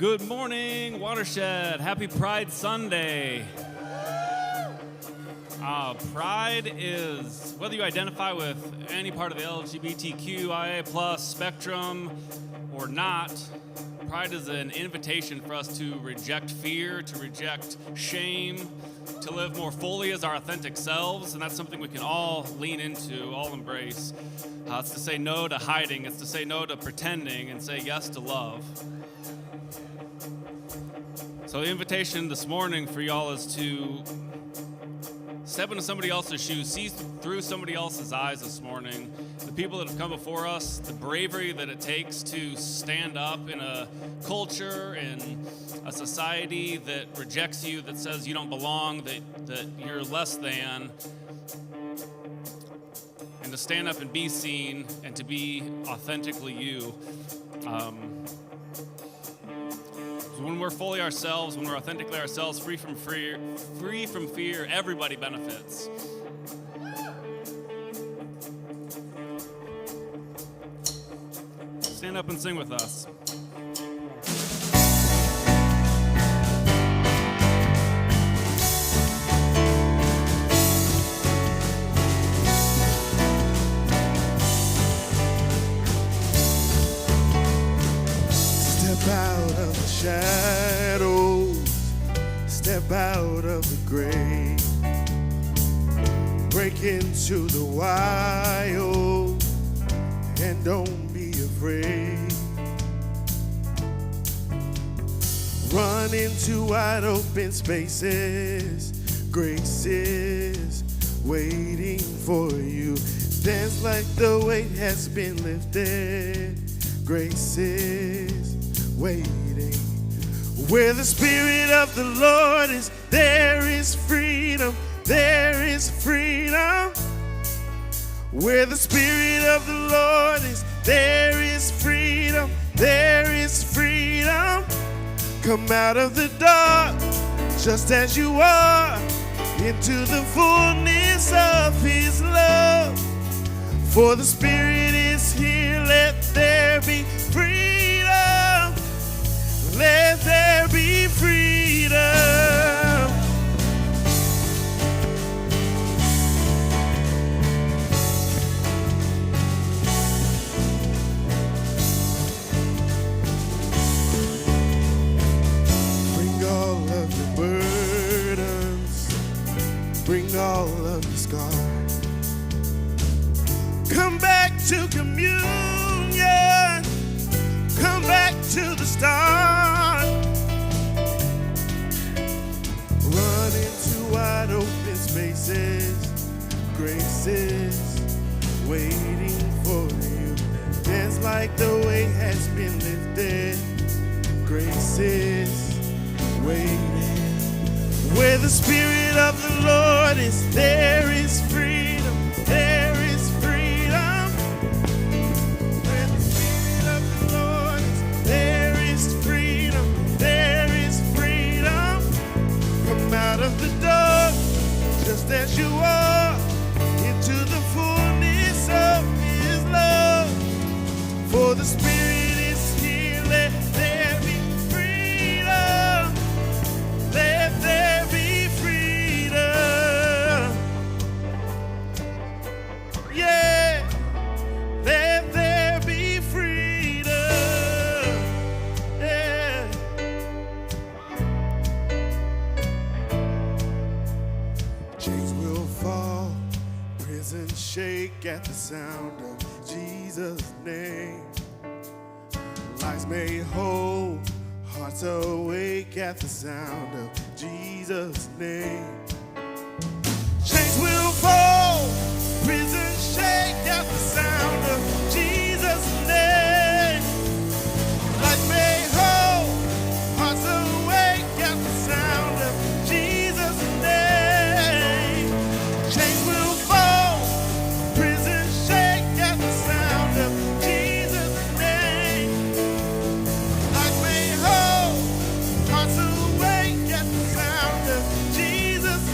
Good morning, Watershed. Happy Pride Sunday. Pride is, whether you identify with any part of the LGBTQIA plus spectrum or not, Pride is an invitation for us to reject fear, to reject shame, to live more fully as our authentic selves, and that's something we can all lean into, all embrace. It's to say no to hiding, it's to say no to pretending, and say yes to love. So the invitation this morning for y'all is to step into somebody else's shoes, see through somebody else's eyes this morning. The people that have come before us, the bravery that it takes to stand up in a culture, in a society that rejects you, that says you don't belong, that you're less than, and to stand up and be seen and to be authentically you. When we're fully ourselves, when we're authentically ourselves, free from fear, everybody benefits. Stand up and sing with us. Step out of the shadows, step out of the grave, break into the wild, and don't be afraid. Run into wide open spaces, grace is waiting for you. Dance like the weight has been lifted, grace is waiting. Where the Spirit of the Lord is, there is freedom, there is freedom. Where the Spirit of the Lord is, there is freedom, there is freedom. Come out of the dark, just as you are, into the fullness of His love. For the Spirit is here, let there be freedom, let there be freedom. Bring all of your burdens, bring all of your scars. Come back to communion, come back to the start. Run into wide open spaces, grace is waiting for you. Dance like the weight has been lifted, grace is waiting. Where the Spirit of the Lord is, there is freedom, there is freedom. Where the Spirit of the Lord is, there is freedom, there is freedom. Come out of the dark, just as you are, into the fullness of His love. For the Spirit is here, let there be freedom, let there be freedom. Yeah, let there be freedom. Yeah. Chains will fall, prisons shake at the sound of Jesus' name. Lives made whole, hearts awake at the sound of Jesus' name. Chains will fall, prisons shake at the sound of Jesus' name. Lives made whole, hearts awake at the sound of Jesus' name. Chains will fall, prisons shake at the sound of Jesus' name. Lives made whole, hearts awake at the sound of Jesus'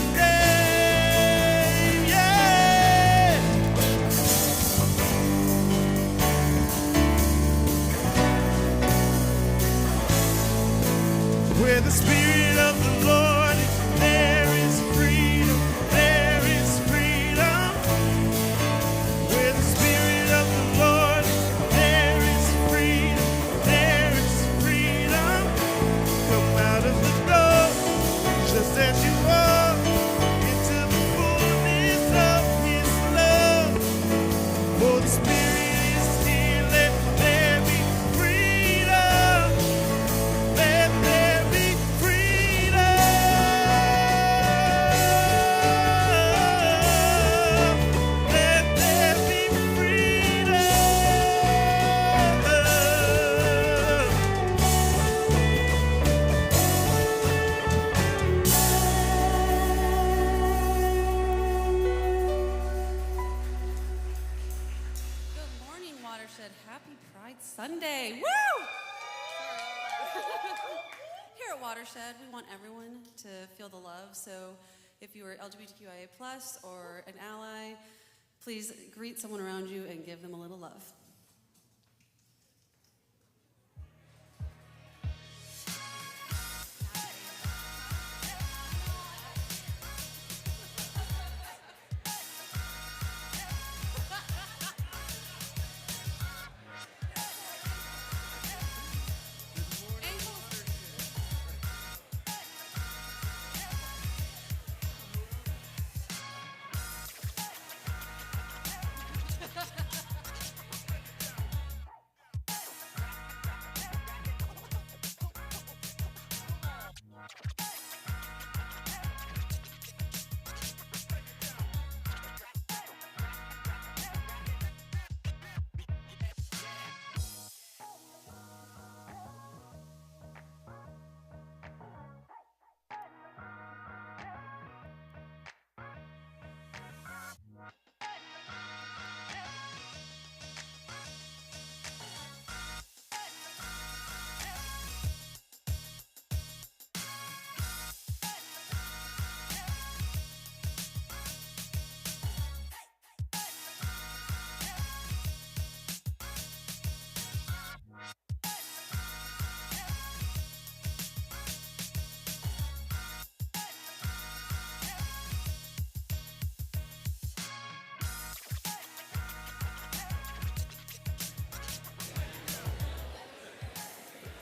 happy Pride Sunday. Woo! Here at Watershed, we want everyone to feel the love. So if you are LGBTQIA+ or an ally, please greet someone around you and give them a little love.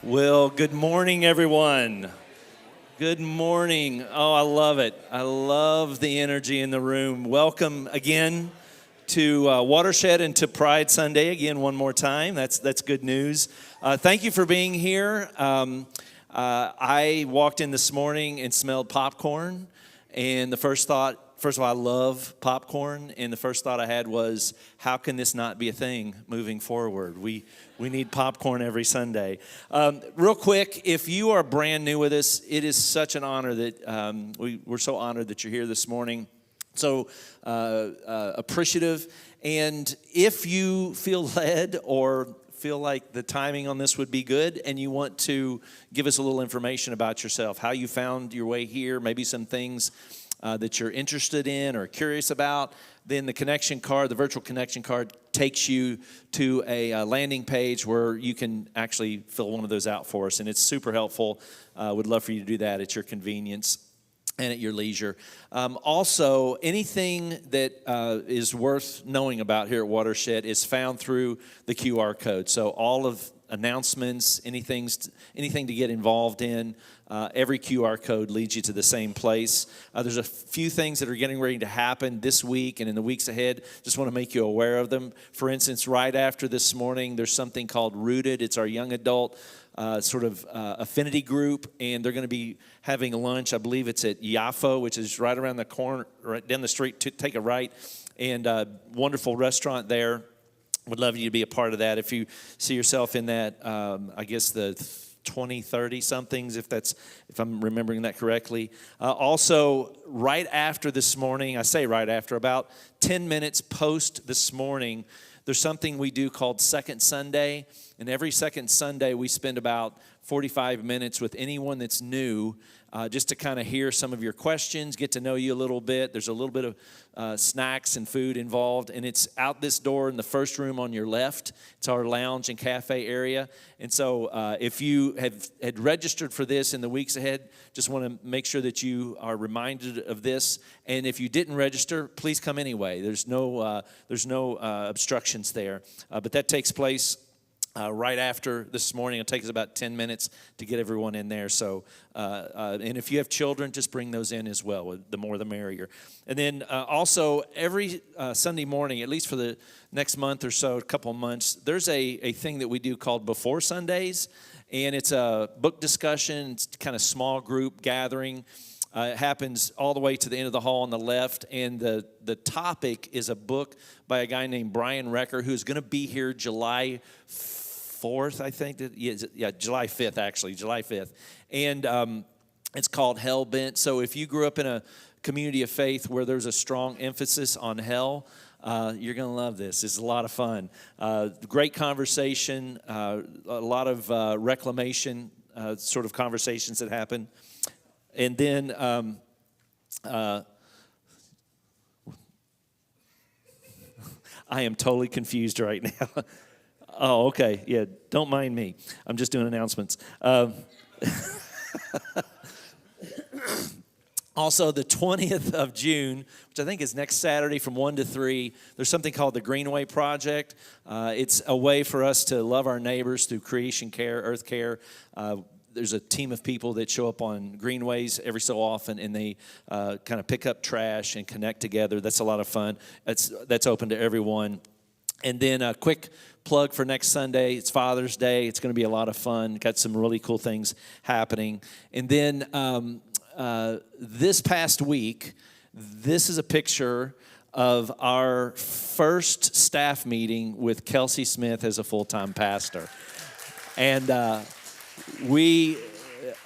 Well, good morning, everyone. Good morning. Oh, I love it. I love the energy in the room. Welcome again to Watershed and to Pride Sunday again one more time. That's good news. Thank you for being here. I walked in this morning and smelled popcorn, and the first thought, first of all, I love popcorn, and the first thought I had was, how can this not be a thing moving forward? We need popcorn every Sunday. Real quick, if you are brand new with us, it is such an honor that we're so honored that you're here this morning. So appreciative. And if you feel led or feel like the timing on this would be good and you want to give us a little information about yourself, how you found your way here, maybe some things that you're interested in or curious about, then the connection card, the virtual connection card, takes you to a landing page where you can actually fill one of those out for us. And it's super helpful. Would love for you to do that at your convenience and at your leisure. Also, anything that is worth knowing about here at Watershed is found through the QR code. So all of announcements, anything to get involved in, every QR code leads you to the same place. There's a few things that are getting ready to happen this week and in the weeks ahead. Just want to make you aware of them. For instance, right after this morning, there's something called Rooted. It's our young adult affinity group, and they're going to be having a lunch. I believe it's at Yafo, which is right around the corner, right down the street. Take a right, and wonderful restaurant there. Would love you to be a part of that. If you see yourself in that, I guess the 20, 30 somethings, if I'm remembering that correctly. Also, right after this morning, I say right after, about 10 minutes post this morning, there's something we do called Second Sunday. And every second Sunday, we spend about 45 minutes with anyone that's new, just to kind of hear some of your questions, get to know you a little bit. There's a little bit of snacks and food involved, and it's out this door in the first room on your left. It's our lounge and cafe area. And so if you had registered for this in the weeks ahead, just want to make sure that you are reminded of this. And if you didn't register, please come anyway. There's no obstructions there. But that takes place right after this morning. It'll take us about 10 minutes to get everyone in there. So, and if you have children, just bring those in as well. The more the merrier. And then also every Sunday morning, at least for the next month or so, a couple of months, there's a thing that we do called Before Sundays. And it's a book discussion. It's kind of small group gathering. It happens all the way to the end of the hall on the left, and the topic is a book by a guy named Brian Recker, who's going to be here July 4th, I think. Yeah, July 5th, actually, July 5th. And it's called Hell-Bent. So if you grew up in a community of faith where there's a strong emphasis on hell, You're going to love this. It's a lot of fun. Great conversation, a lot of reclamation sort of conversations that happen. And then I am totally confused right now. Oh, okay. Yeah, don't mind me. I'm just doing announcements. Also, the 20th of June, which I think is next Saturday from 1 to 3, there's something called the Greenway Project. It's a way for us to love our neighbors through creation care, earth care. There's a team of people that show up on greenways every so often, and they kind of pick up trash and connect together. That's a lot of fun. That's open to everyone. And then a quick plug for next Sunday. It's Father's Day. It's going to be a lot of fun. Got some really cool things happening. And then this past week, this is a picture of our first staff meeting with Kelsey Smith as a full-time pastor. And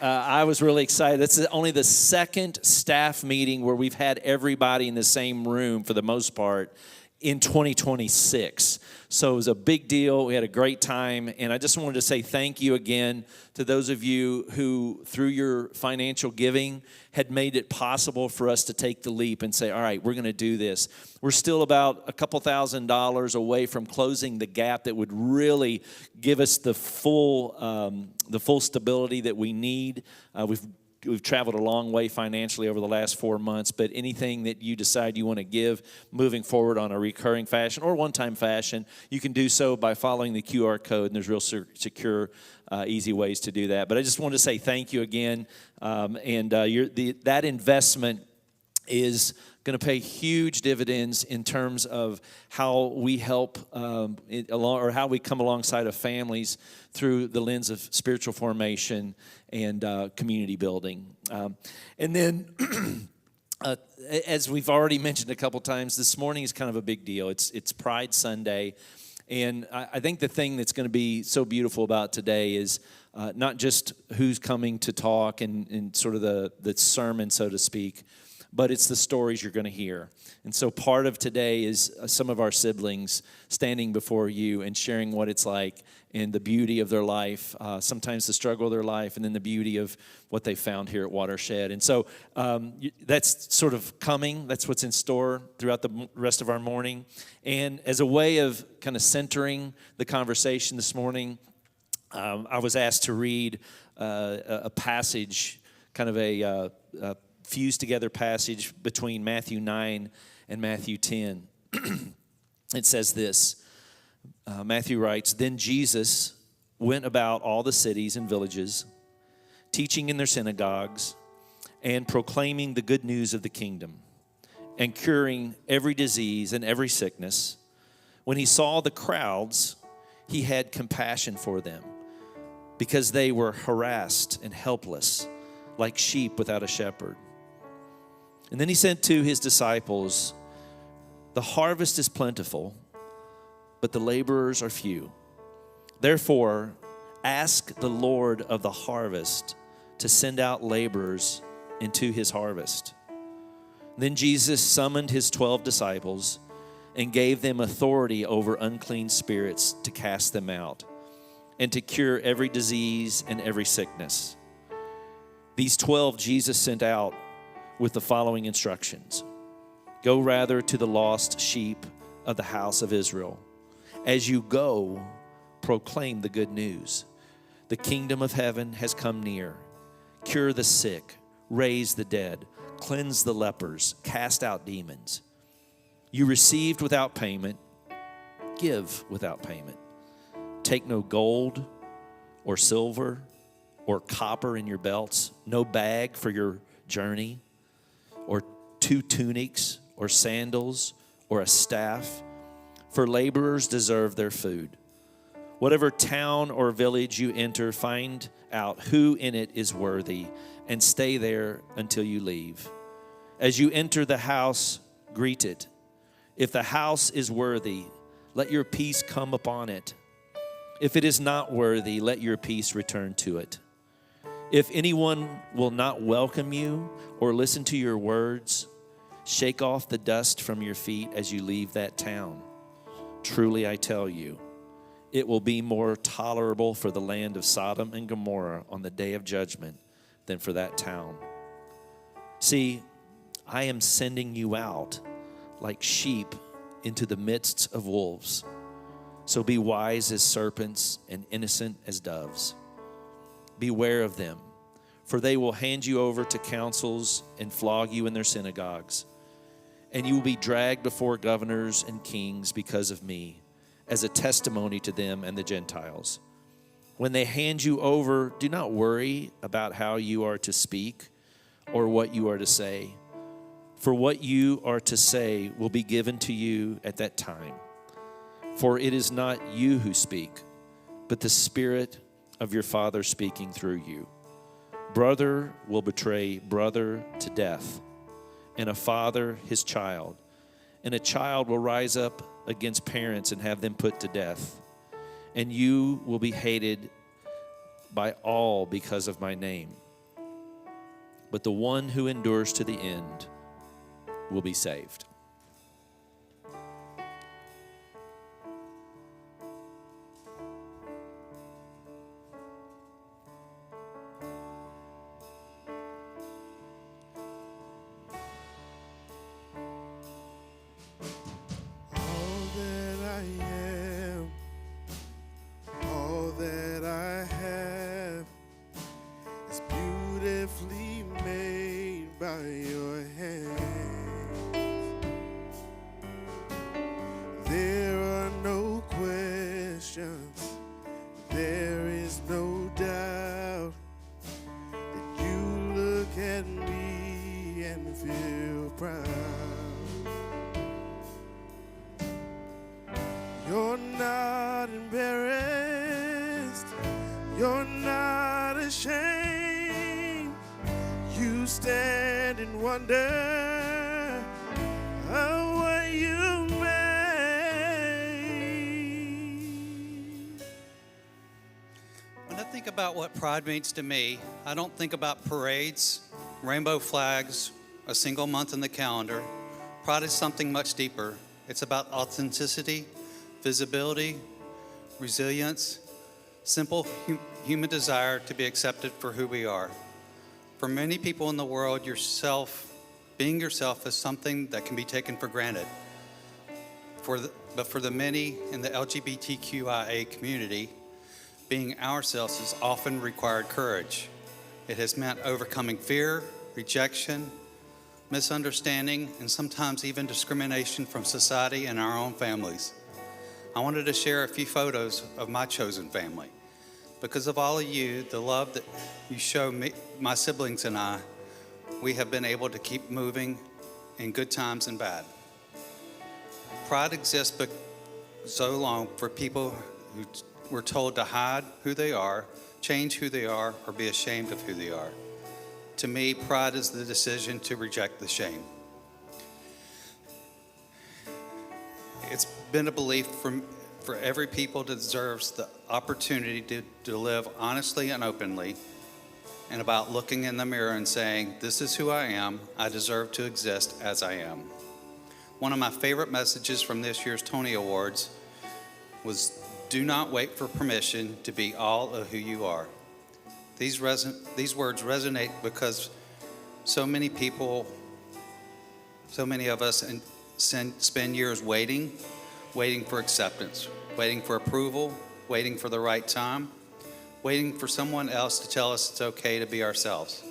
I was really excited. That's only the second staff meeting where we've had everybody in the same room for the most part in 2026. So it was a big deal. We had a great time. And I just wanted to say thank you again to those of you who, through your financial giving, had made it possible for us to take the leap and say, all right, we're going to do this. We're still about a couple $1,000s away from closing the gap that would really give us the full stability that we need. We've traveled a long way financially over the last 4 months, but anything that you decide you want to give moving forward on a recurring fashion or one-time fashion, you can do so by following the QR code, and there's real secure, easy ways to do that. But I just wanted to say thank you again, that investment is going to pay huge dividends in terms of how we help or how we come alongside of families through the lens of spiritual formation and community building. And then, as we've already mentioned a couple times, this morning is kind of a big deal. It's Pride Sunday. And I think the thing that's going to be so beautiful about today is not just who's coming to talk and sort of the sermon, so to speak, but it's the stories you're going to hear. And so part of today is some of our siblings standing before you and sharing what it's like and the beauty of their life, sometimes the struggle of their life, and then the beauty of what they found here at Watershed. And so that's sort of coming. That's what's in store throughout the rest of our morning. And as a way of kind of centering the conversation this morning, I was asked to read a passage, kind of a fused together passage between Matthew 9 and Matthew 10. It says this. Matthew writes, "Then Jesus went about all the cities and villages, teaching in their synagogues and proclaiming the good news of the kingdom and curing every disease and every sickness. When he saw the crowds, he had compassion for them because they were harassed and helpless like sheep without a shepherd. And then he said to his disciples, 'The harvest is plentiful, but the laborers are few. Therefore, ask the Lord of the harvest to send out laborers into his harvest.' Then Jesus summoned his 12 disciples and gave them authority over unclean spirits to cast them out and to cure every disease and every sickness. These 12 Jesus sent out with the following instructions. Go rather to the lost sheep of the house of Israel. As you go, proclaim the good news. The kingdom of heaven has come near. Cure the sick, raise the dead, cleanse the lepers, cast out demons. You received without payment, give without payment. Take no gold or silver or copper in your belts, no bag for your journey, or 2 tunics, or sandals, or a staff, for laborers deserve their food. Whatever town or village you enter, find out who in it is worthy, and stay there until you leave. As you enter the house, greet it. If the house is worthy, let your peace come upon it. If it is not worthy, let your peace return to it. If anyone will not welcome you or listen to your words, Shake off the dust from your feet as you leave that town. Truly, I tell you, it will be more tolerable for the land of Sodom and Gomorrah on the day of judgment than for that town. See, I am sending you out like sheep into the midst of wolves. So be wise as serpents and innocent as doves. Beware of them, for they will hand you over to councils and flog you in their synagogues. And you will be dragged before governors and kings because of me, as a testimony to them and the Gentiles. When they hand you over, do not worry about how you are to speak or what you are to say. For what you are to say will be given to you at that time. For it is not you who speak, but the Spirit of your Father speaking through you. Brother will betray brother to death, and a father his child. And a child will rise up against parents and have them put to death. And you will be hated by all because of my name. But the one who endures to the end will be saved. You're not embarrassed. You're not ashamed. You stand in wonder of what you made. When I think about what pride means to me, I don't think about parades, rainbow flags, a single month in the calendar. Pride is something much deeper. It's about authenticity, visibility, resilience, simple human desire to be accepted for who we are. For many people in the world, being yourself is something that can be taken for granted. But for the many in the LGBTQIA community, being ourselves has often required courage. It has meant overcoming fear, rejection, misunderstanding, and sometimes even discrimination from society and our own families. I wanted to share a few photos of my chosen family. Because of all of you, the love that you show me, my siblings and I, we have been able to keep moving in good times and bad. Pride exists but so long for people who were told to hide who they are, change who they are, or be ashamed of who they are. To me, pride is the decision to reject the shame. It's been a belief for every people that deserves the opportunity to live honestly and openly, and about looking in the mirror and saying, this is who I am, I deserve to exist as I am. One of my favorite messages from this year's Tony Awards was, do not wait for permission to be all of who you are. These words resonate because so many of us spend years waiting for acceptance, waiting for approval, waiting for the right time, waiting for someone else to tell us it's okay to be ourselves.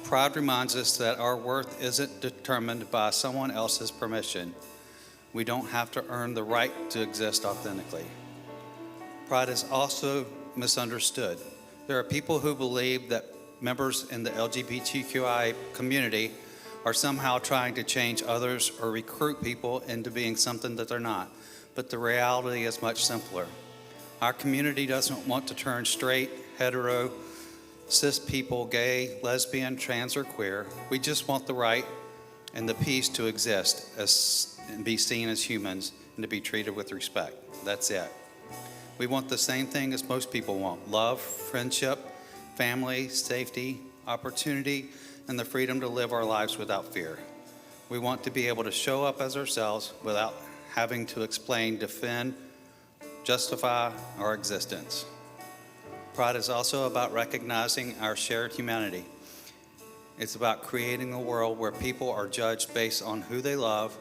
Pride reminds us that our worth isn't determined by someone else's permission. We don't have to earn the right to exist authentically. Pride is also misunderstood. There are people who believe that members in the LGBTQI community are somehow trying to change others or recruit people into being something that they're not. But the reality is much simpler. Our community doesn't want to turn straight, hetero, cis people, gay, lesbian, trans, or queer. We just want the right and the peace to exist and be seen as humans and to be treated with respect. That's it. We want the same thing as most people want: love, friendship, family, safety, opportunity, and the freedom to live our lives without fear. We want to be able to show up as ourselves without having to explain, defend, justify our existence. Pride is also about recognizing our shared humanity. It's about creating a world where people are judged based on who they love,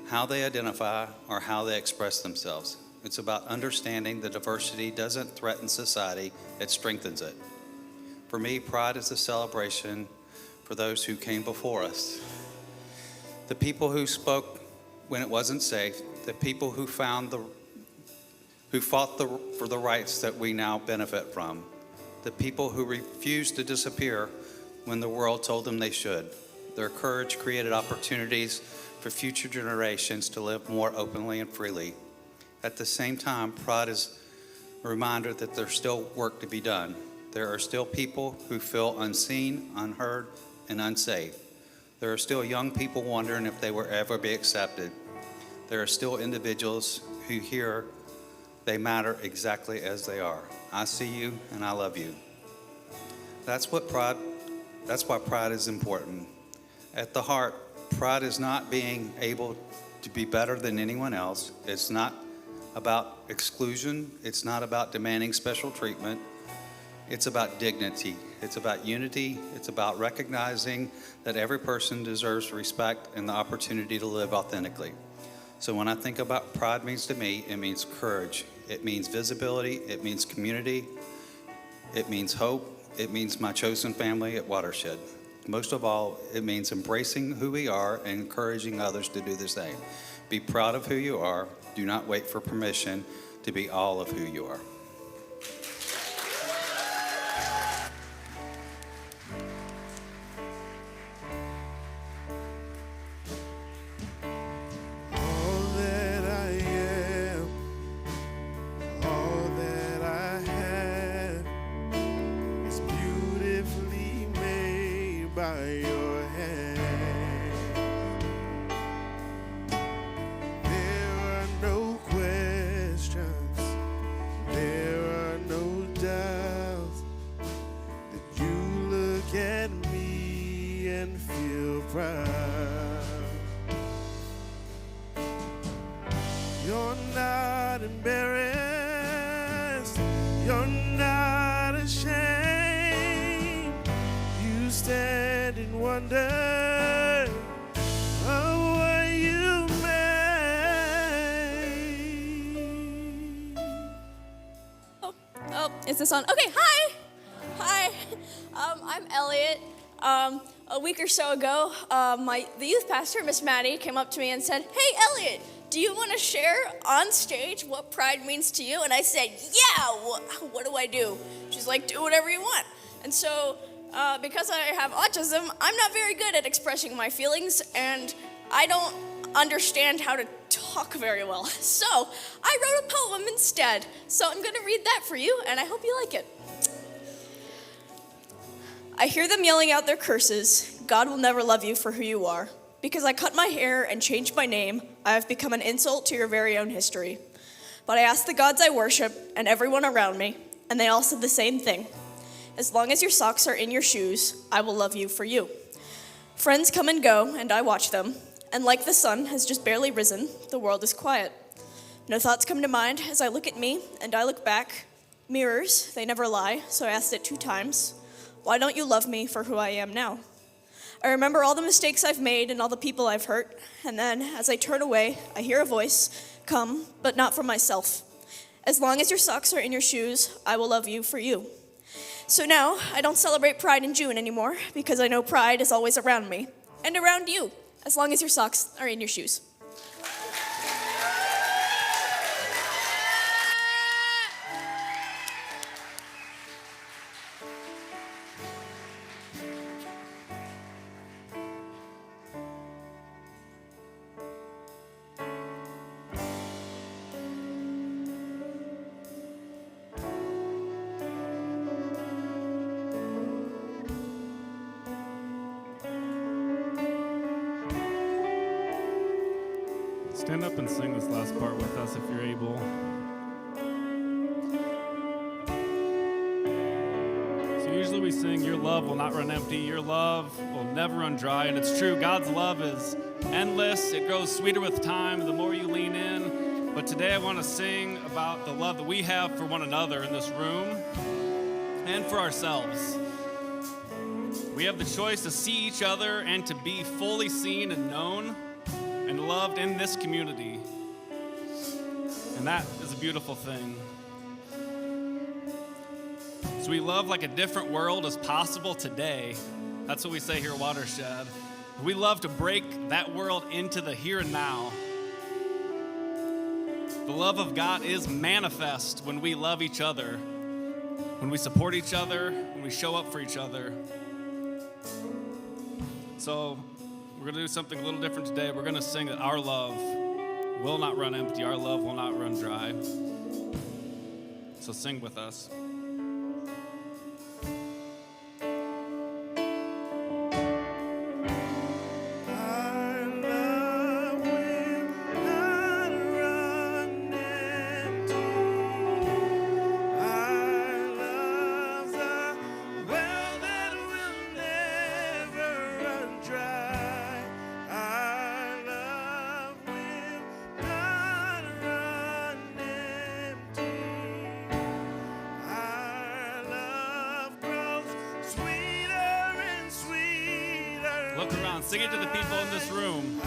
how they identify, or how they express themselves. It's about understanding that diversity doesn't threaten society, it strengthens it. For me, pride is a celebration for those who came before us. The people who spoke when it wasn't safe, the people who fought for the rights that we now benefit from, the people who refused to disappear when the world told them they should. Their courage created opportunities for future generations to live more openly and freely. At the same time, pride is a reminder that there's still work to be done. There are still people who feel unseen, unheard, and unsafe. There are still young people wondering if they will ever be accepted. There are still individuals who hear they matter exactly as they are. I see you and I love you. That's why pride is important. At the heart, pride is not being able to be better than anyone else. It's not about exclusion. It's not about demanding special treatment. It's about dignity. It's about unity. It's about recognizing that every person deserves respect and the opportunity to live authentically. So when I think about pride means to me, it means courage. It means visibility. It means community. It means hope. It means my chosen family at Watershed. Most of all, it means embracing who we are and encouraging others to do the same. Be proud of who you are. Do not wait for permission to be all of who you are. All that I am, all that I have is beautifully made by your hand. There are no questions, there are no doubts that you look at me and feel proud. You're not embarrassed, you're not ashamed. You stand in wonder of what you made. Oh, is this on? Okay, hi. Hi. I'm Elliot. A week or so ago, the youth pastor, Miss Maddie, came up to me and said, "Hey, Elliot, do you want to share on stage what pride means to you?" And I said, "Yeah, what do I do?" She's like, "Do whatever you want." And so, because I have autism, I'm not very good at expressing my feelings, and I don't understand how to talk very well. So, I wrote a poem instead. So I'm going to read that for you, and I hope you like it. I hear them yelling out their curses. God will never love you for who you are. Because I cut my hair and changed my name, I have become an insult to your very own history. But I asked the gods I worship and everyone around me, and they all said the same thing. As long as your socks are in your shoes, I will love you for you. Friends come and go, and I watch them, and like the sun has just barely risen, the world is quiet. No thoughts come to mind as I look at me, and I look back. Mirrors, they never lie, so I asked it 2 times. Why don't you love me for who I am now? I remember all the mistakes I've made and all the people I've hurt, and then, as I turn away, I hear a voice come, but not from myself. As long as your socks are in your shoes, I will love you for you. So now, I don't celebrate Pride in June anymore, because I know pride is always around me, and around you, as long as your socks are in your shoes. Stand up and sing this last part with us if you're able. So Usually we sing, your love will not run empty, your love will never run dry, and it's true, God's love is endless. It grows sweeter with time, the more you lean in. But today I want to sing about the love that we have for one another in this room and for ourselves. We have the choice to see each other and to be fully seen and known and loved in this community. And that is a beautiful thing. So we love like a different world is possible today. That's what we say here at Watershed. We love to break that world into the here and now. The love of God is manifest when we love each other, when we support each other, when we show up for each other. So we're going to do something a little different today. We're going to sing that our love will not run empty, our love will not run dry. So sing with us. Look around, sing it to the people in this room.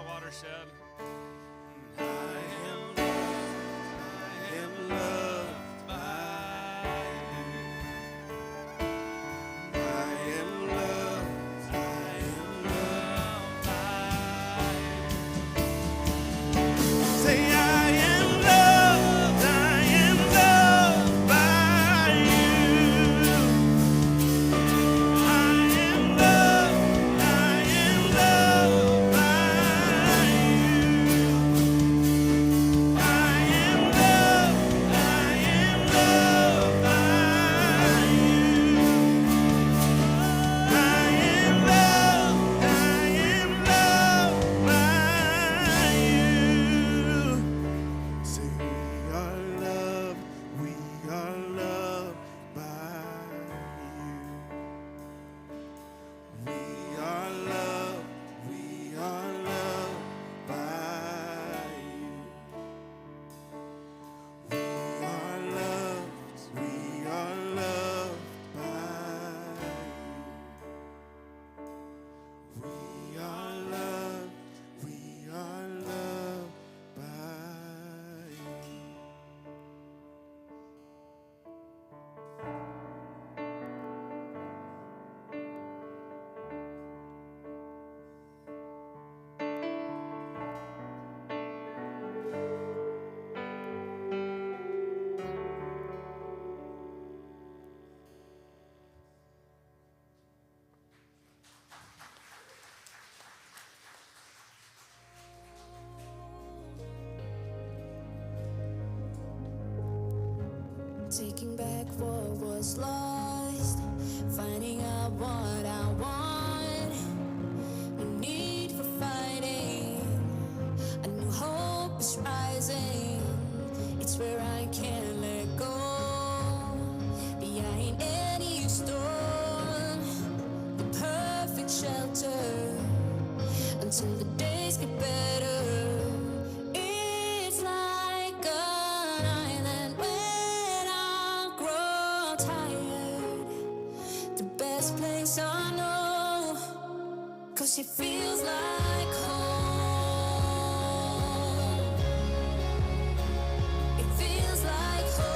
Watershed. I am loved by you. taking back what was lost, finding out what I want. No need for fighting. A new hope is rising. It's where I can't let go. Behind any storm, the perfect shelter until the days get better. It's like an island when I grow tired. The best place I know, 'cause it feels like home. It feels like home.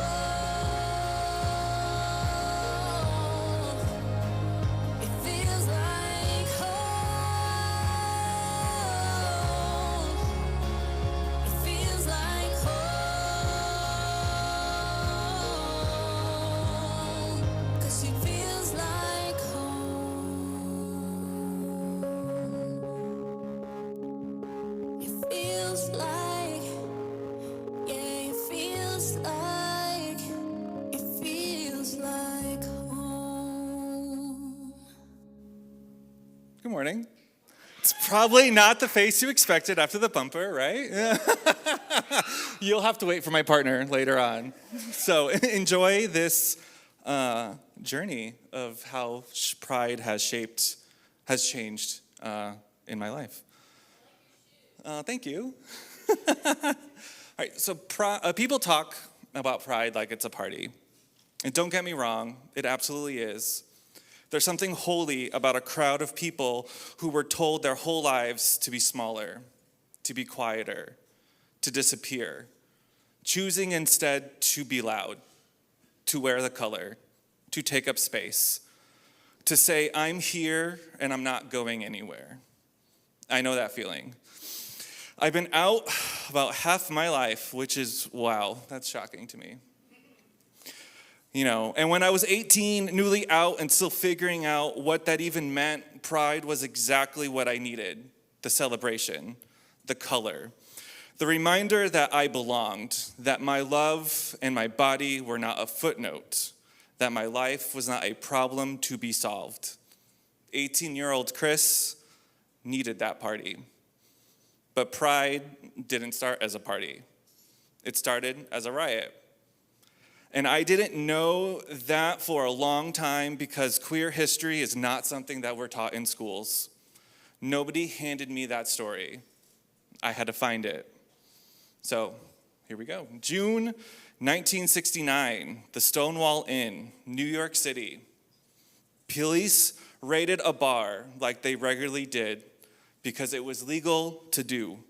It feels like home. It feels like home. 'Cause it feels like home. It feels like, yeah, it feels like home. Good morning. It's probably not the face you expected after the bumper, right? You'll have to wait for my partner later on. So enjoy this journey of how pride has changed in my life. Thank you. All right, so people talk about pride like it's a party. And don't get me wrong, it absolutely is. There's something holy about a crowd of people who were told their whole lives to be smaller, to be quieter, to disappear, choosing instead to be loud, to wear the color, to take up space, to say, I'm here and I'm not going anywhere. I know that feeling. I've been out about half my life, which is, wow, that's shocking to me. And when I was 18, newly out and still figuring out what that even meant, pride was exactly what I needed. The celebration, the color, the reminder that I belonged, that my love and my body were not a footnote, that my life was not a problem to be solved. 18-year-old Chris needed that party. But pride didn't start as a party. It started as a riot. And I didn't know that for a long time because queer history is not something that we're taught in schools. Nobody handed me that story. I had to find it. So here we go. June 1969, the Stonewall Inn, New York City. Police raided a bar like they regularly did because it was legal to do.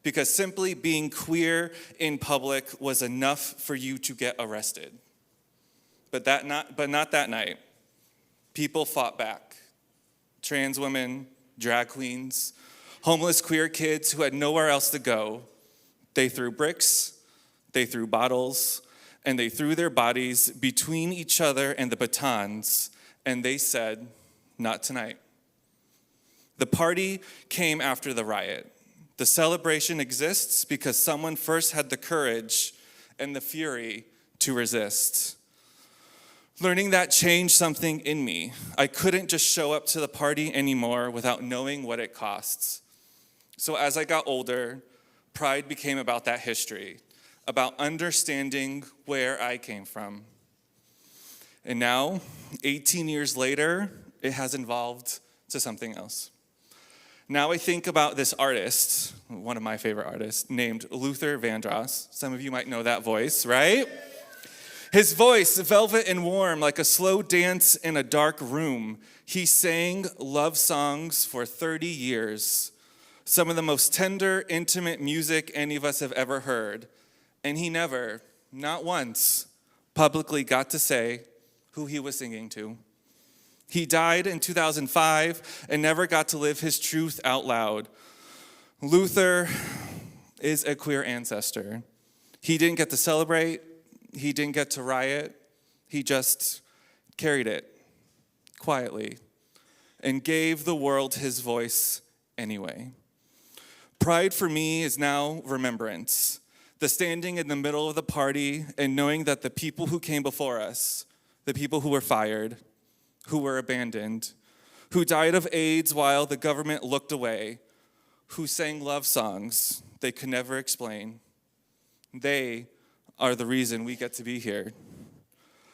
Because simply being queer in public was enough for you to get arrested. But not that night. People fought back. Trans women, drag queens, homeless queer kids who had nowhere else to go. They threw bricks, they threw bottles, and they threw their bodies between each other and the batons, and they said, not tonight. The party came after the riot. The celebration exists because someone first had the courage and the fury to resist. Learning that changed something in me. I couldn't just show up to the party anymore without knowing what it costs. So as I got older, pride became about that history, about understanding where I came from. And now, 18 years later, it has evolved to something else. Now I think about this artist, one of my favorite artists, named Luther Vandross. Some of you might know that voice, right? His voice, velvet and warm, like a slow dance in a dark room. He sang love songs for 30 years, some of the most tender, intimate music any of us have ever heard. And he never, not once, publicly got to say who he was singing to. He died in 2005 and never got to live his truth out loud. Luther is a queer ancestor. He didn't get to celebrate. He didn't get to riot. He just carried it quietly and gave the world his voice anyway. Pride for me is now remembrance. the standing in the middle of the party and knowing that the people who came before us, the people who were fired, who were abandoned, who died of AIDS while the government looked away, who sang love songs they could never explain, they are the reason we get to be here.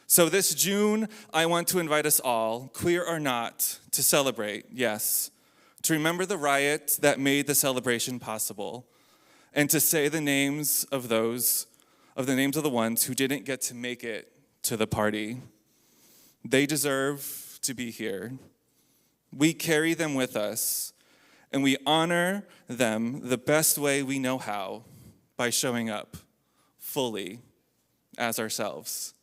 So this June, I want to invite us all, queer or not, to celebrate, yes, to remember the riot that made the celebration possible, and to say the names of the ones who didn't get to make it to the party. They deserve to be here. We carry them with us, and we honor them the best way we know how, by showing up fully as ourselves.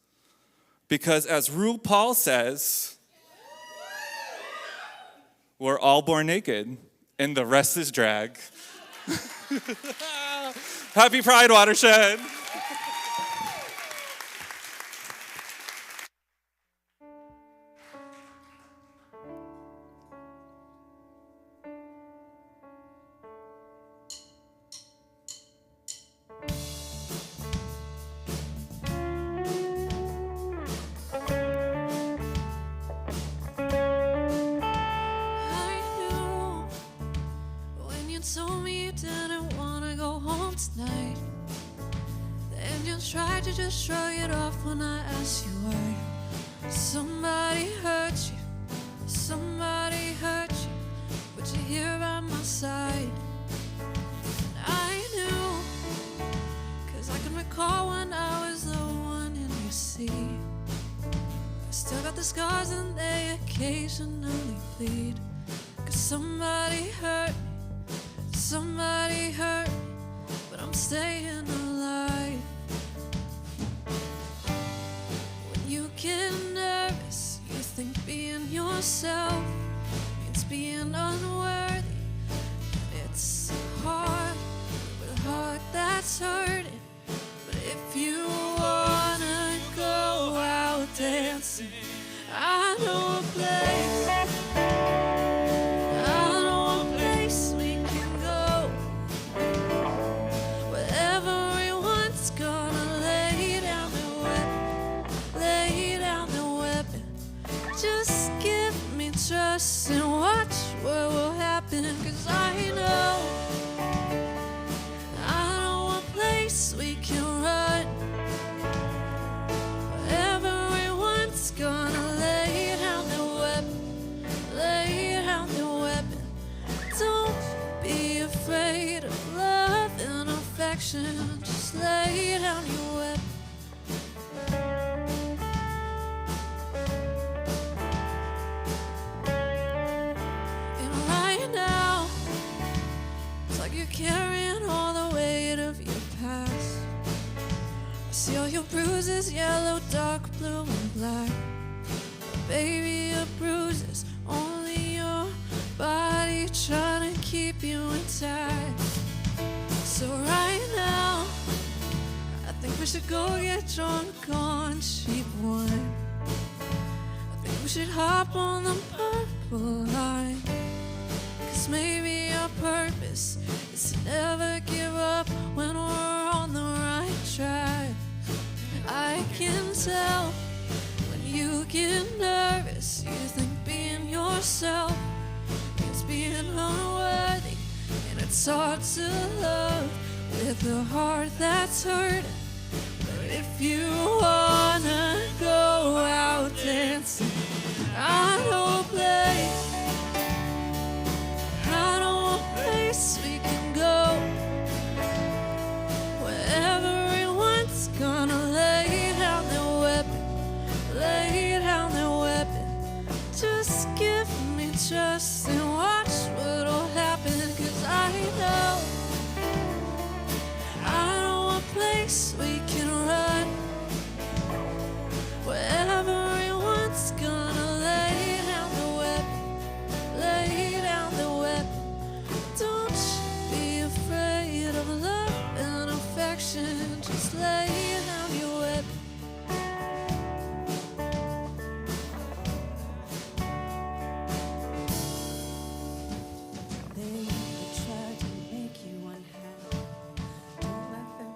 Because as RuPaul says, we're all born naked, and the rest is drag. Happy Pride, Watershed. I knew when you told me you didn't wanna go home tonight. Then you tried to just shrug it off when I asked you why. Somebody hurt you, but you're here by my side. And I knew, 'cause I can recall when I was the one in your seat. I still got the scars and they occasionally bleed. 'Cause somebody hurt me, but I'm staying alive. When you get nervous, you think being yourself means being unworthy. It's hard with a heart that's hurting. But if you wanna go out dancing, I know a place. I know a place we can go, where everyone's gonna lay down their weapon. Just give me trust and watch what will happen. 'Cause I know a place we can run, where everyone's gonna lay down their weapon. Don't be afraid of love and affection. Just lay down your weapon. And right now, it's like you're carrying all the weight of your past. I see all your bruises, yellow, dark blue, and black. But baby, your bruises, only your body trying to keep you intact. So right now, I think we should go get drunk on cheap wine. I think we should hop on the purple line. 'Cause maybe our purpose is to never give up when we're on the right track. I can tell when you get nervous, you think being yourself means being unworthy. And it's hard to love with a heart that's hurting. But if you wanna go out dancing, I know a place. I know a place we can go, where everyone's gonna lay down their weapon. Just give me trust and watch what'll happen. 'Cause I know a place we can run, where everyone's gonna lay down their weapon. Don't be afraid of love and affection. Just lay down your weapon. They try to make you unhappy. Don't let them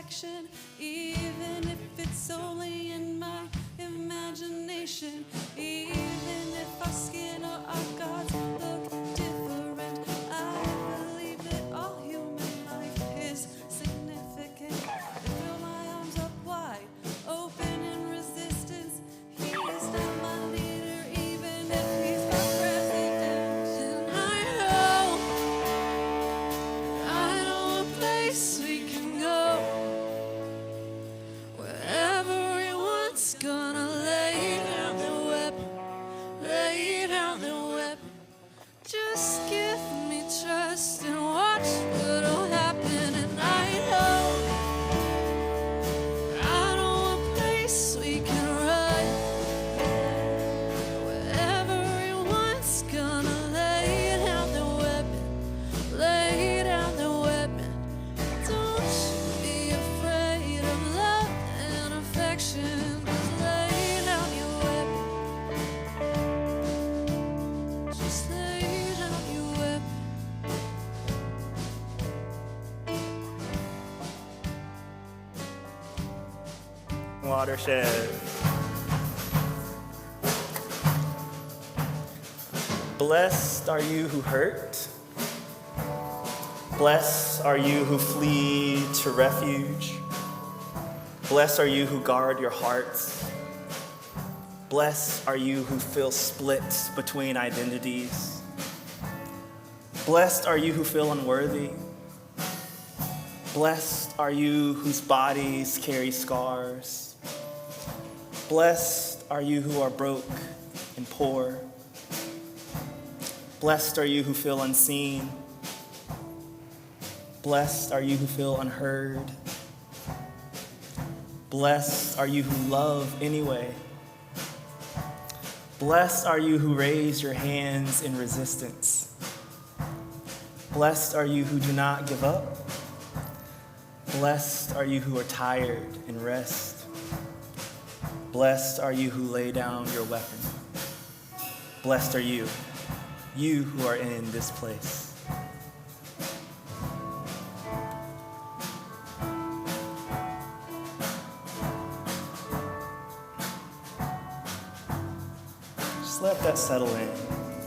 affection, even if it's only in my imagination, even if our skin or our gods look different. I believe that all human life is significant. I throw my arms up wide, open in resistance. He is not my leader, even if he's my president. And I know a place we can go where everyone's gonna lay down their weapon, lay down their weapon. Just give me trust and watch what'll happen. And I know a place we can run where everyone's gonna lay down their weapon, lay down their weapon. Don't you be afraid of love and affection. Just lay down your weapon. Just lay down your weapon. Watershed. Blessed are you who hurt. Blessed are you who flee to refuge. Blessed are you who guard your hearts. Blessed are you who feel split between identities. Blessed are you who feel unworthy. Blessed are you whose bodies carry scars. Blessed are you who are broke and poor. Blessed are you who feel unseen. Blessed are you who feel unheard. Blessed are you who love anyway. Blessed are you who raise your hands in resistance. Blessed are you who do not give up. Blessed are you who are tired and rest. Blessed are you who lay down your weapon. Blessed are you, you who are in this place. Just let that settle in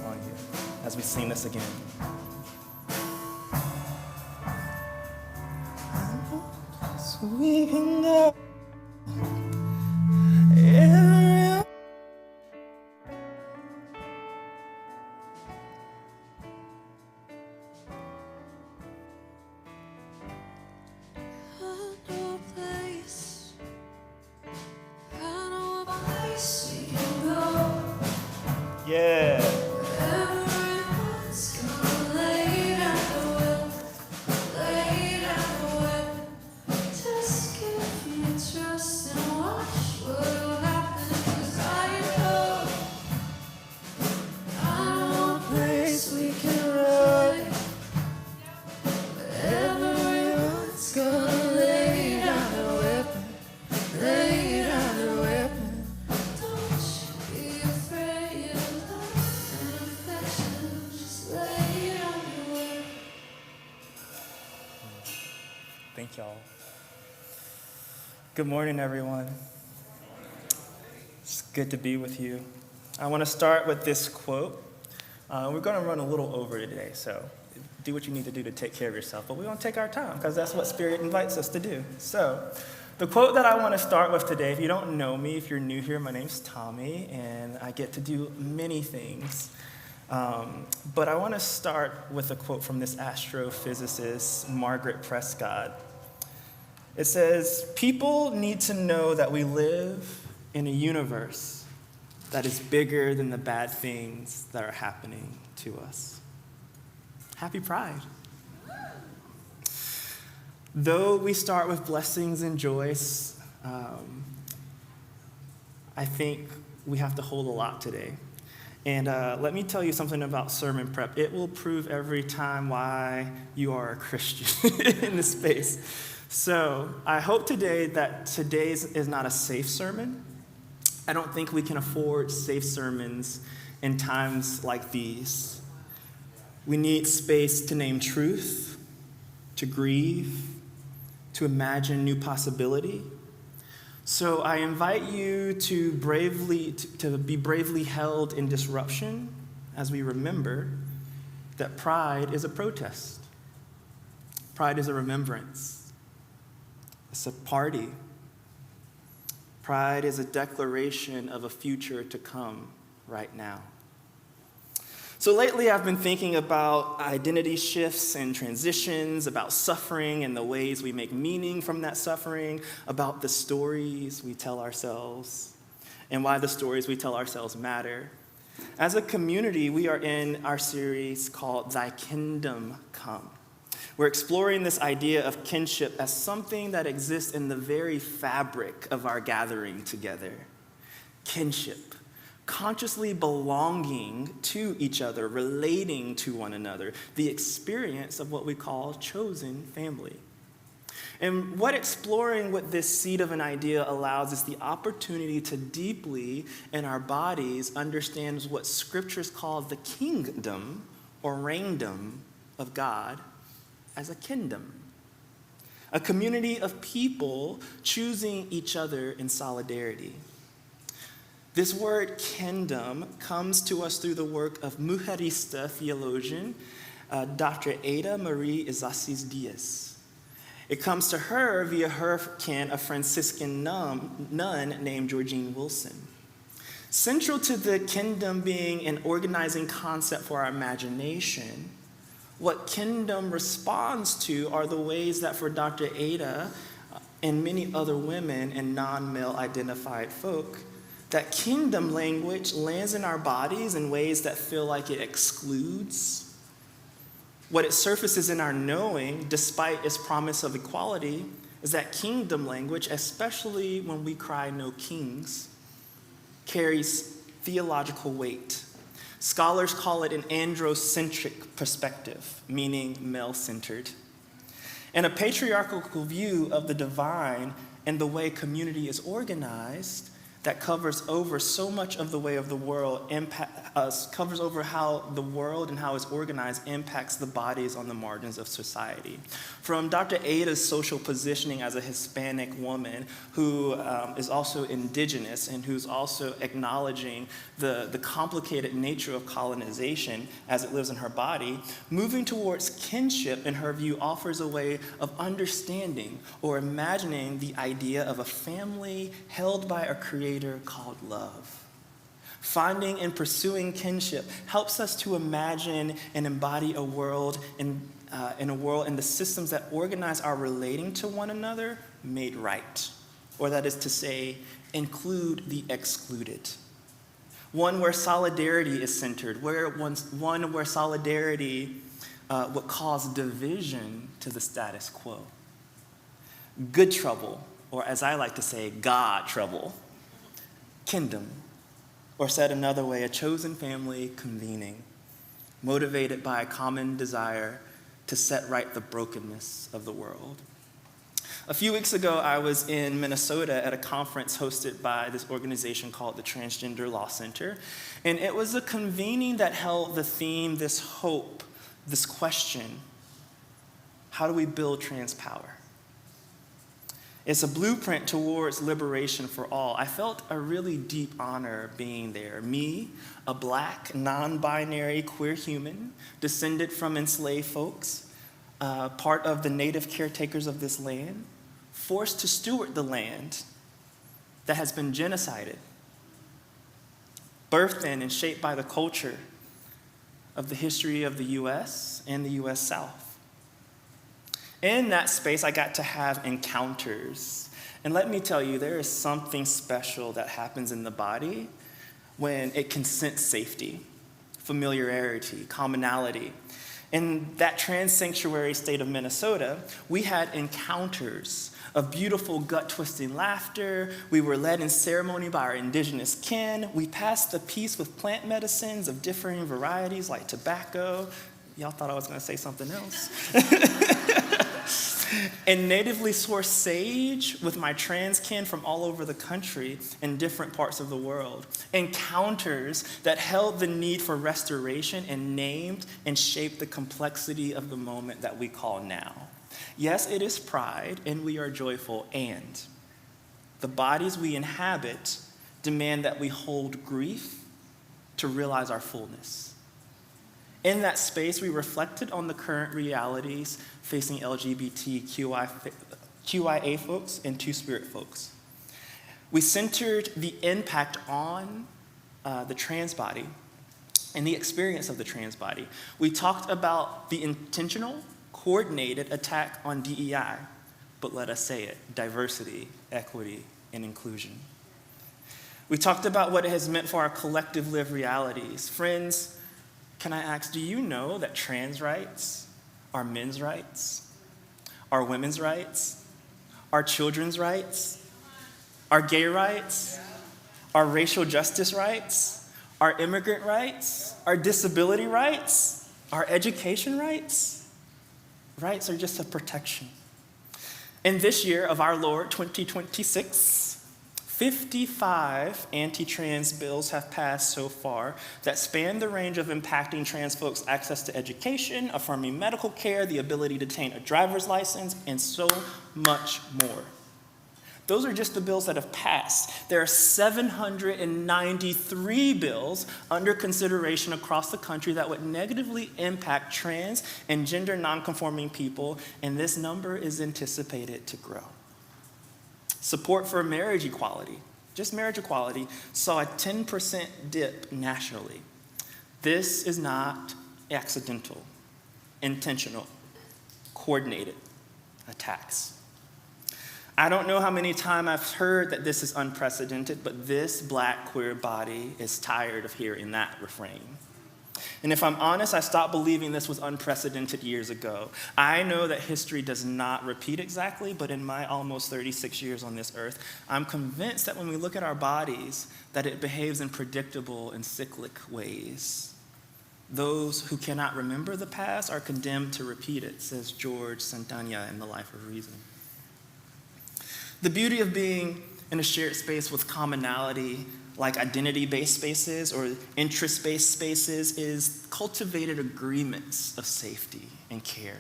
on you as we sing this again. So we can go. Yeah. Thank y'all. Good morning, everyone. It's good to be with you. I want to start with this quote. We're going to run a little over today, so do what you need to do to take care of yourself. But we want to take our time because that's what Spirit invites us to do. So the quote that I want to start with today, if you don't know me, if you're new here, my name's Tommy, and I get to do many things. But I want to start with a quote from this astrophysicist, Margaret Prescott. It says, "People need to know that we live in a universe that is bigger than the bad things that are happening to us." Happy Pride. Though we start with blessings and joys, I think we have to hold a lot today. And let me tell you something about sermon prep. It will prove every time why you are a Christian in this space. So I hope today that today's is not a safe sermon. I don't think we can afford safe sermons in times like these. We need space to name truth, to grieve, to imagine new possibility. So I invite you to be bravely held in disruption as we remember that pride is a protest. Pride is a remembrance. It's a party. Pride is a declaration of a future to come right now. So lately I've been thinking about identity shifts and transitions, about suffering and the ways we make meaning from that suffering, about the stories we tell ourselves, and why the stories we tell ourselves matter. As a community, we are in our series called Thy Kingdom Come. We're exploring this idea of kinship as something that exists in the very fabric of our gathering together. Kinship. Consciously belonging to each other, relating to one another, the experience of what we call chosen family. And what exploring with this seed of an idea allows is the opportunity to deeply, in our bodies, understand what scriptures call the kingdom or reigndom of God as a kingdom. A community of people choosing each other in solidarity. This word kingdom comes to us through the work of Mujerista theologian Dr. Ada Marie Izasis Diaz. It comes to her via her kin, a Franciscan nun named Georgine Wilson. Central to the kingdom being an organizing concept for our imagination, what kingdom responds to are the ways that for Dr. Ada and many other women and non-male identified folk, that kingdom language lands in our bodies in ways that feel like it excludes. What it surfaces in our knowing, despite its promise of equality, is that kingdom language, especially when we cry no kings, carries theological weight. Scholars call it an androcentric perspective, meaning male-centered. And a patriarchal view of the divine and the way community is organized that covers over so much of the way of the world, covers over how the world and how it's organized impacts the bodies on the margins of society. From Dr. Ada's social positioning as a Hispanic woman who is also indigenous and who's also acknowledging the complicated nature of colonization as it lives in her body, moving towards kinship, in her view, offers a way of understanding or imagining the idea of a family held by a creator called love. Finding and pursuing kinship helps us to imagine and embody a world in the systems that organize our relating to one another made right, or that is to say, include the excluded. One where solidarity is centered, one where solidarity would cause division to the status quo. Good trouble, or as I like to say, God trouble. Kingdom, or said another way, a chosen family convening, motivated by a common desire to set right the brokenness of the world. A few weeks ago, I was in Minnesota at a conference hosted by this organization called the Transgender Law Center, and it was a convening that held the theme, this hope, this question: how do we build trans power? It's a blueprint towards liberation for all. I felt a really deep honor being there. Me, a black, non-binary, queer human, descended from enslaved folks, part of the native caretakers of this land, forced to steward the land that has been genocided, birthed in and shaped by the culture of the history of the U.S. and the U.S. South. In that space, I got to have encounters. And let me tell you, there is something special that happens in the body when it can sense safety, familiarity, commonality. In that trans sanctuary state of Minnesota, we had encounters of beautiful gut-twisting laughter. We were led in ceremony by our indigenous kin. We passed the peace with plant medicines of differing varieties like tobacco. Y'all thought I was gonna say something else. And natively sourced sage with my trans kin from all over the country in different parts of the world. Encounters that held the need for restoration and named and shaped the complexity of the moment that we call now. Yes, it is pride, and we are joyful, and the bodies we inhabit demand that we hold grief to realize our fullness. In that space, we reflected on the current realities facing LGBTQIA folks and Two-Spirit folks. We centered the impact on the trans body and the experience of the trans body. We talked about the intentional, coordinated attack on DEI, but let us say it, diversity, equity, and inclusion. We talked about what it has meant for our collective lived realities. Friends, can I ask, do you know that trans rights are men's rights, are women's rights, are children's rights, are gay rights, are racial justice rights, are immigrant rights, are disability rights, are education rights? Rights are just a protection. In this year of our Lord, 2026, 55 anti-trans bills have passed so far that span the range of impacting trans folks' access to education, affirming medical care, the ability to obtain a driver's license, and so much more. Those are just the bills that have passed. There are 793 bills under consideration across the country that would negatively impact trans and gender nonconforming people, and this number is anticipated to grow. Support for marriage equality, just marriage equality, saw a 10% dip nationally. This is not accidental, intentional, coordinated attacks. I don't know how many times I've heard that this is unprecedented, but this Black queer body is tired of hearing that refrain. And if I'm honest, I stopped believing this was unprecedented years ago. I know that history does not repeat exactly, but in my almost 36 years on this earth, I'm convinced that when we look at our bodies, that it behaves in predictable and cyclic ways. Those who cannot remember the past are condemned to repeat it, says George Santayana in The Life of Reason. The beauty of being in a shared space with commonality, like identity-based spaces or interest-based spaces, is cultivated agreements of safety and care.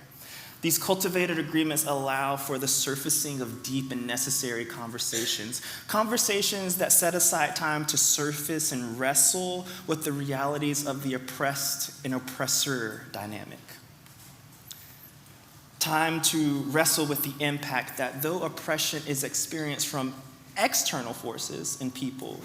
These cultivated agreements allow for the surfacing of deep and necessary conversations that set aside time to surface and wrestle with the realities of the oppressed and oppressor dynamic. Time to wrestle with the impact that though oppression is experienced from external forces and people,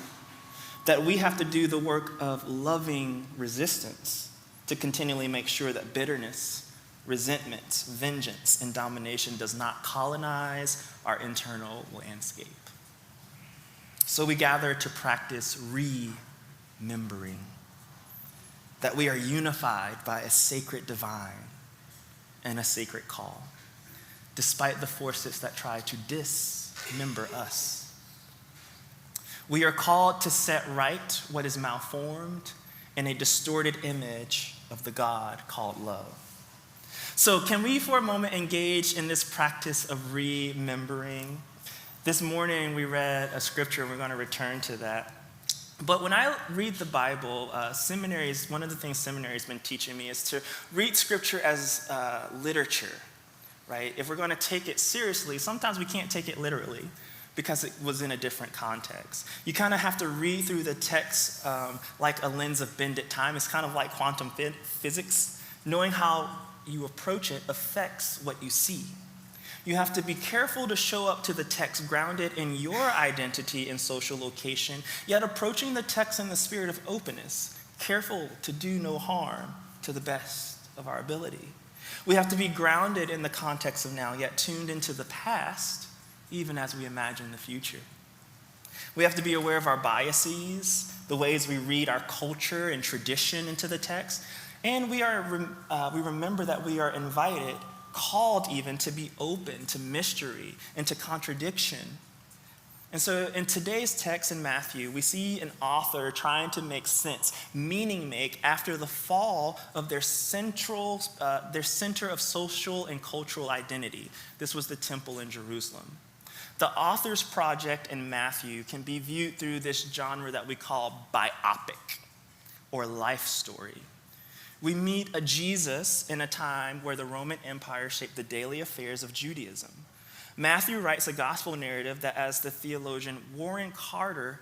that we have to do the work of loving resistance to continually make sure that bitterness, resentment, vengeance, and domination does not colonize our internal landscape. So we gather to practice remembering that we are unified by a sacred divine and a sacred call, despite the forces that try to dismember us. We are called to set right what is malformed in a distorted image of the God called love. So can we for a moment engage in this practice of remembering? This morning we read a scripture, and we're going to return to that. But when I read the Bible, seminaries, one of the things seminary's been teaching me is to read scripture as literature, right? If we're going to take it seriously, sometimes we can't take it literally because it was in a different context. You kind of have to read through the text like a lens of bended time. It's kind of like quantum physics. Knowing how you approach it affects what you see. You have to be careful to show up to the text grounded in your identity and social location, yet approaching the text in the spirit of openness, careful to do no harm to the best of our ability. We have to be grounded in the context of now, yet tuned into the past, even as we imagine the future. We have to be aware of our biases, the ways we read our culture and tradition into the text, and we remember that we are invited, called even, to be open to mystery and to contradiction. And so in today's text in Matthew, we see an author trying to make sense, meaning make, after the fall of their center of social and cultural identity. This was the temple in Jerusalem. The author's project in Matthew can be viewed through this genre that we call biopic or life story. We meet a Jesus in a time where the Roman Empire shaped the daily affairs of Judaism. Matthew writes a gospel narrative that, as the theologian Warren Carter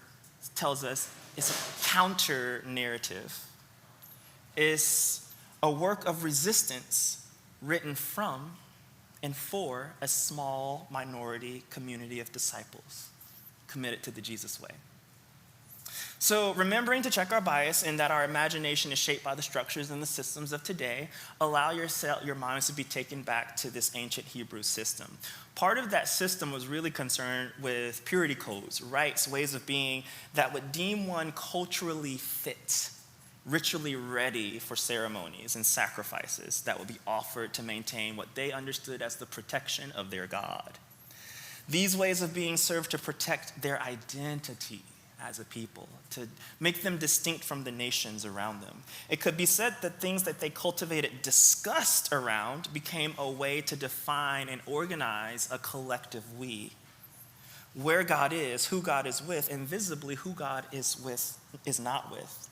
tells us, is a counter narrative. It's a work of resistance written from and for a small minority community of disciples committed to the Jesus way. So remembering to check our bias in that our imagination is shaped by the structures and the systems of today, allow your minds to be taken back to this ancient Hebrew system. Part of that system was really concerned with purity codes, rites, ways of being that would deem one culturally fit, ritually ready for ceremonies and sacrifices that would be offered to maintain what they understood as the protection of their God. These ways of being served to protect their identity as a people, to make them distinct from the nations around them. It could be said that things that they cultivated disgust around became a way to define and organize a collective we. Where God is, who God is with, and visibly who God is not with.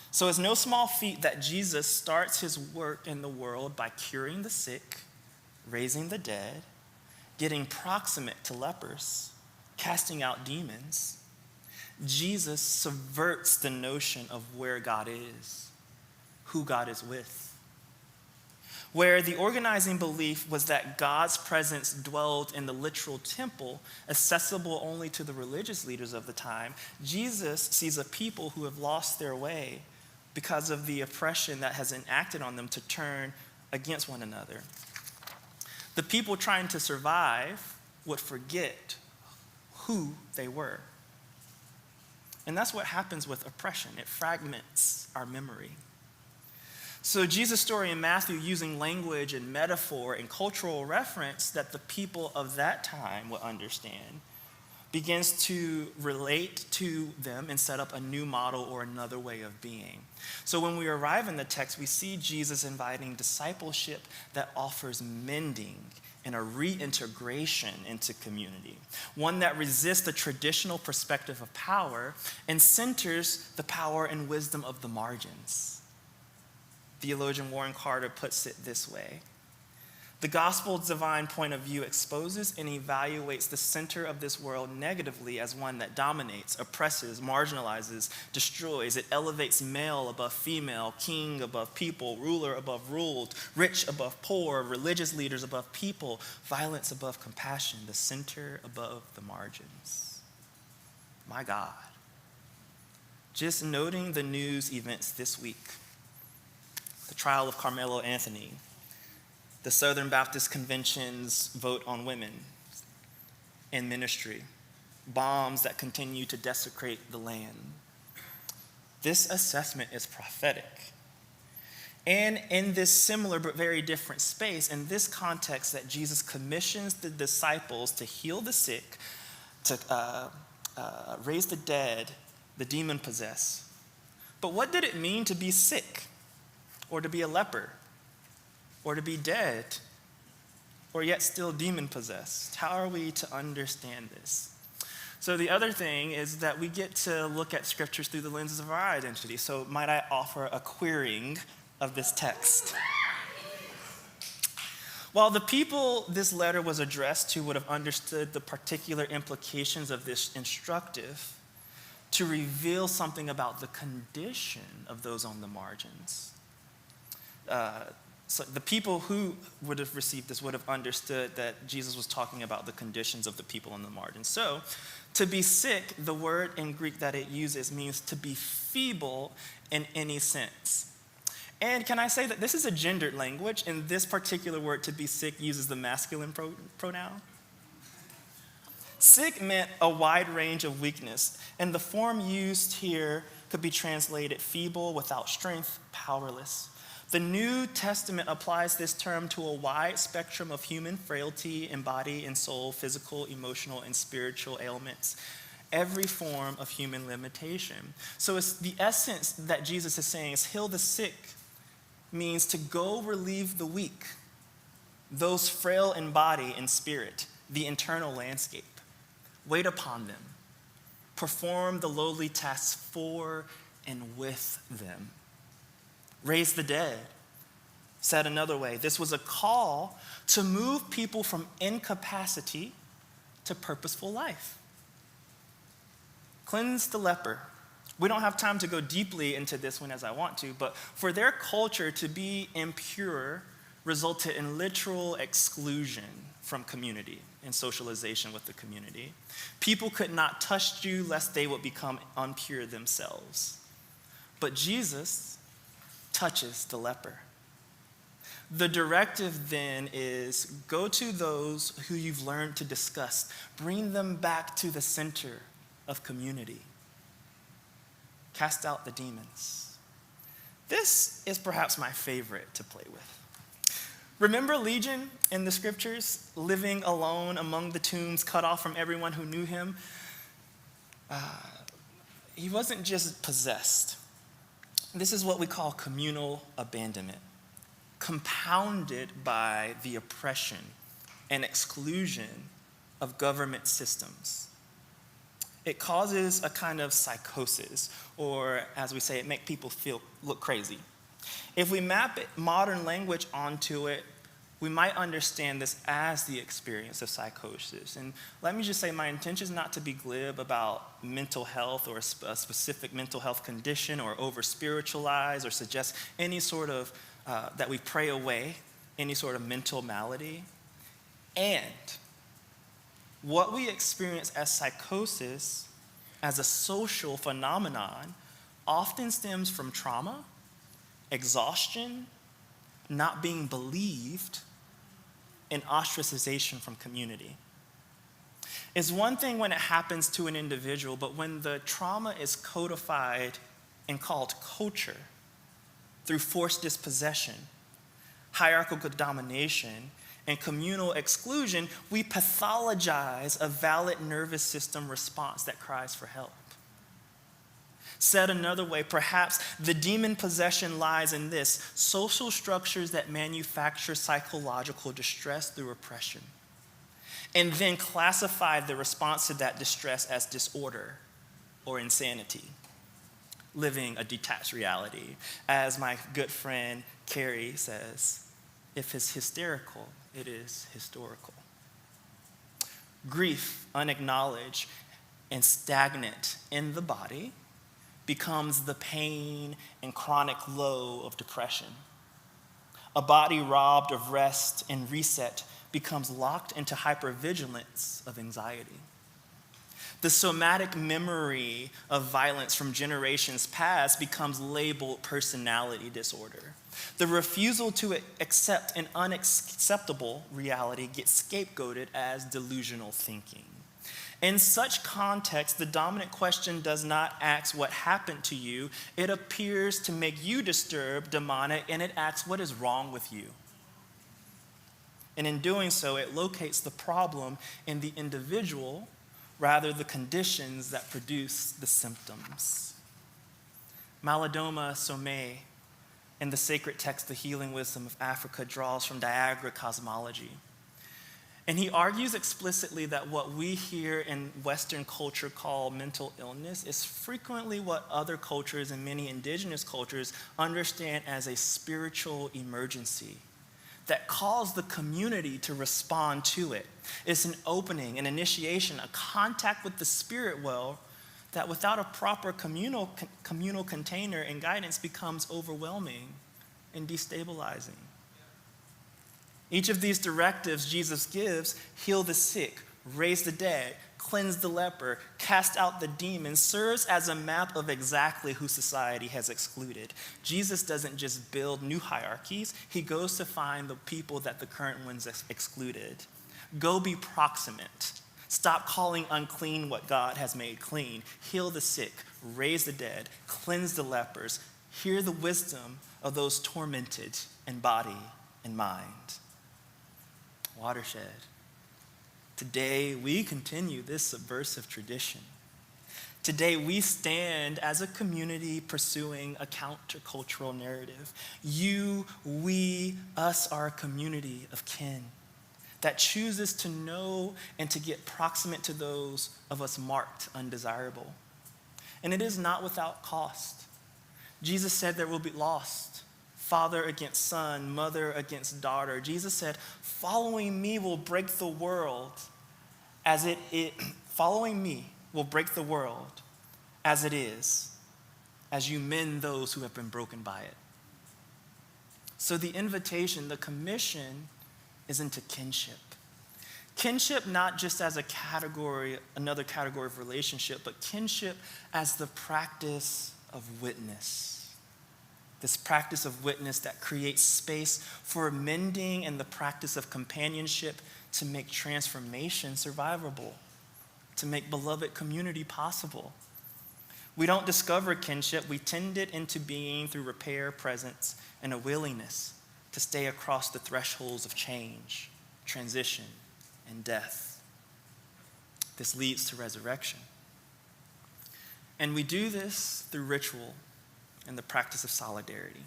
So it's no small feat that Jesus starts his work in the world by curing the sick, raising the dead, getting proximate to lepers, casting out demons. Jesus subverts the notion of where God is, who God is with. Where the organizing belief was that God's presence dwelled in the literal temple, accessible only to the religious leaders of the time, Jesus sees a people who have lost their way because of the oppression that has enacted on them to turn against one another. The people trying to survive would forget who they were. And that's what happens with oppression. It fragments our memory. So Jesus' story in Matthew, using language and metaphor and cultural reference that the people of that time would understand, begins to relate to them and set up a new model or another way of being. So when we arrive in the text, we see Jesus inviting discipleship that offers mending and a reintegration into community, one that resists the traditional perspective of power and centers the power and wisdom of the margins. Theologian Warren Carter puts it this way: the gospel's divine point of view exposes and evaluates the center of this world negatively as one that dominates, oppresses, marginalizes, destroys. It elevates male above female, king above people, ruler above ruled, rich above poor, religious leaders above people, violence above compassion, the center above the margins. My God. Just noting the news events this week, the trial of Carmelo Anthony, the Southern Baptist Convention's vote on women in ministry, bombs that continue to desecrate the land. This assessment is prophetic. And in this similar but very different space, in this context that Jesus commissions the disciples to heal the sick, to raise the dead, the demon-possessed. But what did it mean to be sick, or to be a leper, or to be dead, or yet still demon-possessed? How are we to understand this? So the other thing is that we get to look at scriptures through the lenses of our identity. So might I offer a querying of this text? While the people this letter was addressed to would have understood the particular implications of this instructive, to reveal something about the condition of those on the margins. So the people who would have received this would have understood that Jesus was talking about the conditions of the people on the margins. So to be sick, the word in Greek that it uses means to be feeble in any sense. And can I say that this is a gendered language, and this particular word, to be sick, uses the masculine pronoun? Sick meant a wide range of weakness, and the form used here could be translated feeble, without strength, powerless. The New Testament applies this term to a wide spectrum of human frailty in body and soul, physical, emotional, and spiritual ailments, every form of human limitation. So it's the essence that Jesus is saying is heal the sick means to go relieve the weak, those frail in body and spirit, the internal landscape. Wait upon them. Perform the lowly tasks for and with them. raise the dead. Said another way, this was a call to move people from incapacity to purposeful life. Cleanse the leper. We don't have time to go deeply into this one as I want to, but for their culture to be impure resulted in literal exclusion from community and socialization with the community. People could not touch you lest they would become impure themselves. But Jesus touches the leper. The directive then is go to those who you've learned to discuss. Bring them back to the center of community. Cast out the demons. This is perhaps my favorite to play with. Remember Legion in the scriptures, living alone among the tombs, cut off from everyone who knew him? He wasn't just possessed. This is what we call communal abandonment, compounded by the oppression and exclusion of government systems. It causes a kind of psychosis, or as we say, it makes people look crazy. If we map modern language onto it, we might understand this as the experience of psychosis. And let me just say, my intention is not to be glib about mental health or a specific mental health condition, or over-spiritualize or suggest any sort of, that we pray away any sort of mental malady. And what we experience as psychosis, as a social phenomenon, often stems from trauma, exhaustion, not being believed, and ostracization from community. It's one thing when it happens to an individual, but when the trauma is codified and called culture through forced dispossession, hierarchical domination, and communal exclusion, we pathologize a valid nervous system response that cries for help. Said another way, perhaps the demon possession lies in this: social structures that manufacture psychological distress through oppression, and then classify the response to that distress as disorder or insanity, living a detached reality. As my good friend Carrie says, if it's hysterical, it is historical. Grief, unacknowledged and stagnant in the body, becomes the pain and chronic low of depression. A body robbed of rest and reset becomes locked into hypervigilance of anxiety. The somatic memory of violence from generations past becomes labeled personality disorder. The refusal to accept an unacceptable reality gets scapegoated as delusional thinking. In such context, the dominant question does not ask what happened to you. It appears to make you disturbed, demonic, and it asks what is wrong with you. And in doing so, it locates the problem in the individual rather the conditions that produce the symptoms. Malidoma Somé, in the sacred text, The Healing Wisdom of Africa, draws from Diagra cosmology. And he argues explicitly that what we here in Western culture call mental illness is frequently what other cultures and many indigenous cultures understand as a spiritual emergency that calls the community to respond to it. It's an opening, an initiation, a contact with the spirit world that without a proper communal container and guidance becomes overwhelming and destabilizing. Each of these directives Jesus gives, heal the sick, raise the dead, cleanse the leper, cast out the demons, serves as a map of exactly who society has excluded. Jesus doesn't just build new hierarchies, he goes to find the people that the current ones excluded. Go be proximate. Stop calling unclean what God has made clean. Heal the sick, raise the dead, cleanse the lepers. Hear the wisdom of those tormented in body and mind. Watershed. Today, we continue this subversive tradition. Today, we stand as a community pursuing a countercultural narrative. You, we, us are a community of kin that chooses to know and to get proximate to those of us marked undesirable. And it is not without cost. Jesus said there will be lost, father against son, mother against daughter. Jesus said, following me will break the world following me will break the world as it is, as you mend those who have been broken by it. So the invitation, the commission, is into kinship. Kinship not just as a category, another category of relationship, but kinship as the practice of witness. This practice of witness that creates space for mending and the practice of companionship to make transformation survivable, to make beloved community possible. We don't discover kinship, we tend it into being through repair, presence, and a willingness to stay across the thresholds of change, transition, and death. This leads to resurrection. And we do this through ritual and the practice of solidarity.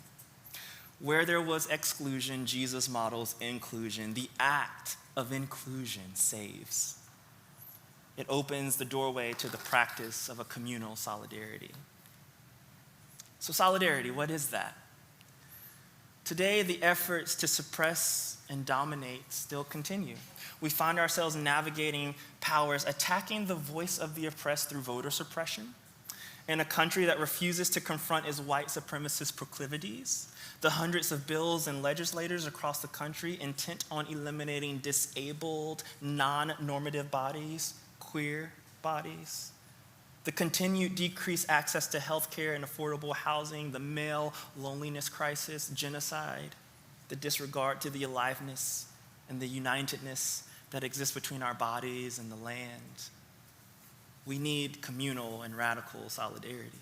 Where there was exclusion, Jesus models inclusion. The act of inclusion saves. It opens the doorway to the practice of a communal solidarity. So solidarity, what is that? Today, the efforts to suppress and dominate still continue. We find ourselves navigating powers attacking the voice of the oppressed through voter suppression. In a country that refuses to confront its white supremacist proclivities, the hundreds of bills and legislators across the country intent on eliminating disabled, non-normative bodies, queer bodies, the continued decreased access to health care and affordable housing, the male loneliness crisis, genocide, the disregard to the aliveness and the unitedness that exists between our bodies and the land. We need communal and radical solidarity.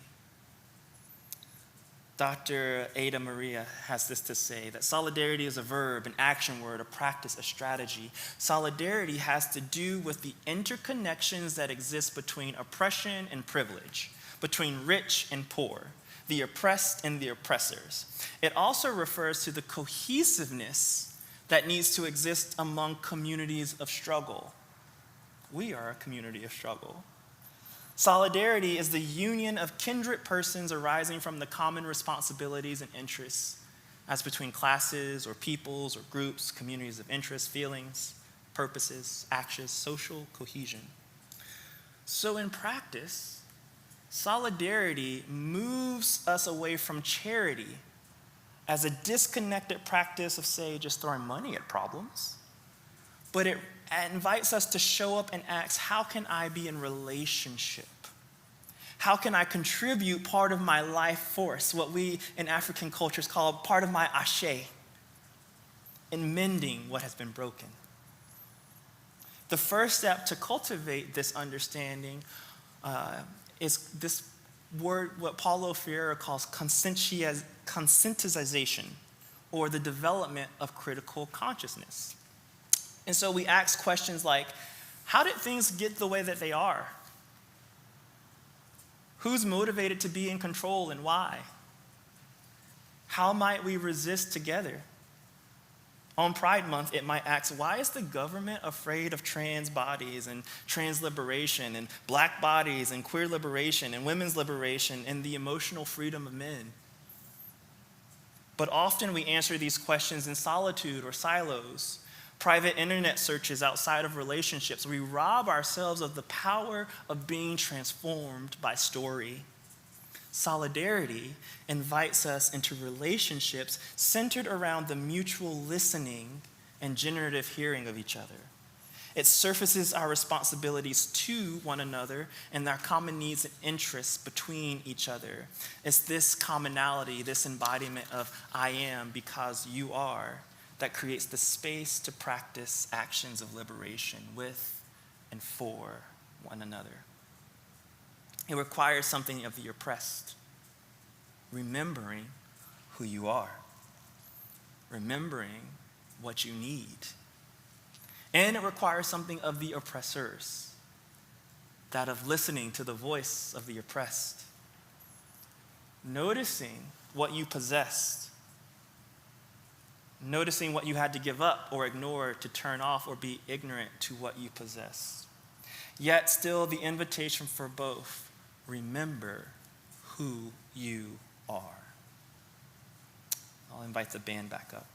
Dr. Ada Maria has this to say, that solidarity is a verb, an action word, a practice, a strategy. Solidarity has to do with the interconnections that exist between oppression and privilege, between rich and poor, the oppressed and the oppressors. It also refers to the cohesiveness that needs to exist among communities of struggle. We are a community of struggle. Solidarity is the union of kindred persons arising from the common responsibilities and interests as between classes or peoples or groups, communities of interest, feelings, purposes, actions, social cohesion. So in practice, solidarity moves us away from charity as a disconnected practice of, say, just throwing money at problems, but it invites us to show up and ask, how can I be in relationship? How can I contribute part of my life force, what we in African cultures call part of my ashe, in mending what has been broken? The first step to cultivate this understanding is this word, what Paulo Freire calls conscientization, or the development of critical consciousness. And so we ask questions like, how did things get the way that they are? Who's motivated to be in control and why? How might we resist together? On Pride Month, it might ask, why is the government afraid of trans bodies and trans liberation and black bodies and queer liberation and women's liberation and the emotional freedom of men? But often we answer these questions in solitude or silos. Private internet searches outside of relationships. We rob ourselves of the power of being transformed by story. Solidarity invites us into relationships centered around the mutual listening and generative hearing of each other. It surfaces our responsibilities to one another and our common needs and interests between each other. It's this commonality, this embodiment of I am because you are, that creates the space to practice actions of liberation with and for one another. It requires something of the oppressed, remembering who you are, remembering what you need. And it requires something of the oppressors, that of listening to the voice of the oppressed, noticing what you possessed, noticing what you had to give up or ignore to turn off or be ignorant to what you possess. Yet still the invitation for both, remember who you are. I'll invite the band back up.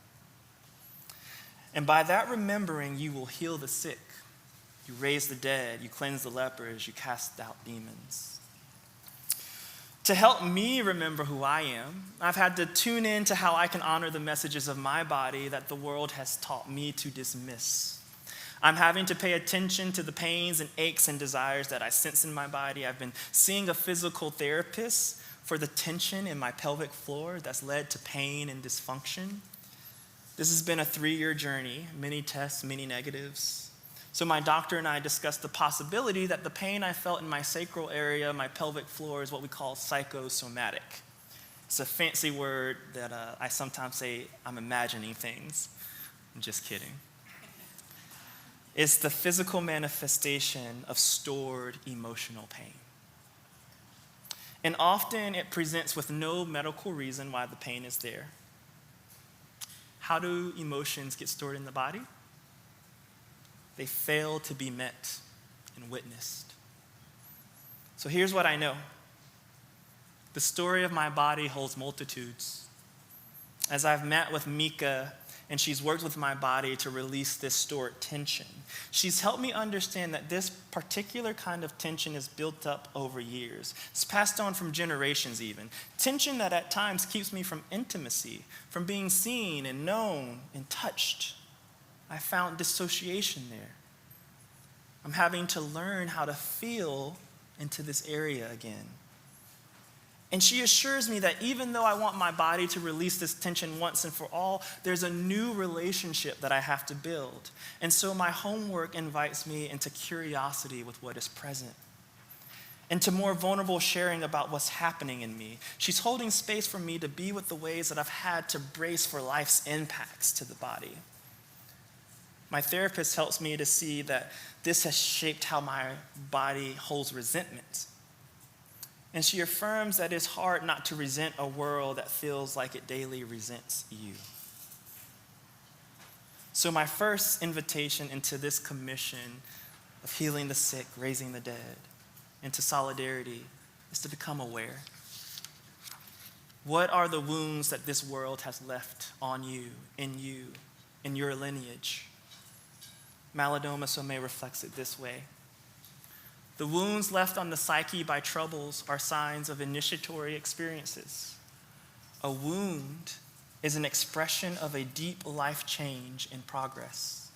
And by that remembering, you will heal the sick. You raise the dead. You cleanse the lepers. You cast out demons. To help me remember who I am, I've had to tune in to how I can honor the messages of my body that the world has taught me to dismiss. I'm having to pay attention to the pains and aches and desires that I sense in my body. I've been seeing a physical therapist for the tension in my pelvic floor that's led to pain and dysfunction. This has been a 3-year journey, many tests, many negatives. So my doctor and I discussed the possibility that the pain I felt in my sacral area, my pelvic floor, is what we call psychosomatic. It's a fancy word that I sometimes say I'm imagining things. I'm just kidding. It's the physical manifestation of stored emotional pain. And often it presents with no medical reason why the pain is there. How do emotions get stored in the body? They fail to be met and witnessed. So here's what I know. The story of my body holds multitudes. As I've met with Mika, and she's worked with my body to release this stored tension, she's helped me understand that this particular kind of tension is built up over years. It's passed on from generations even. Tension that at times keeps me from intimacy, from being seen and known and touched. I found dissociation there. I'm having to learn how to feel into this area again. And she assures me that even though I want my body to release this tension once and for all, there's a new relationship that I have to build. And so my homework invites me into curiosity with what is present, into more vulnerable sharing about what's happening in me. She's holding space for me to be with the ways that I've had to brace for life's impacts to the body. My therapist helps me to see that this has shaped how my body holds resentment. And she affirms that it's hard not to resent a world that feels like it daily resents you. So my first invitation into this commission of healing the sick, raising the dead, into solidarity is to become aware. What are the wounds that this world has left on you, in your lineage? Malidoma Somé reflects it this way. The wounds left on the psyche by troubles are signs of initiatory experiences. A wound is an expression of a deep life change in progress.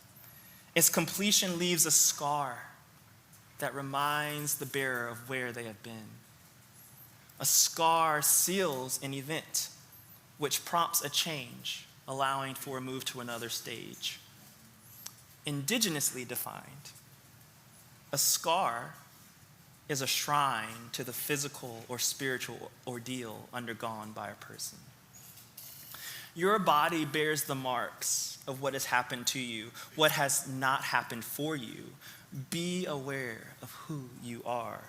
Its completion leaves a scar that reminds the bearer of where they have been. A scar seals an event which prompts a change, allowing for a move to another stage. Indigenously defined, a scar is a shrine to the physical or spiritual ordeal undergone by a person. Your body bears the marks of what has happened to you, what has not happened for you. Be aware of who you are.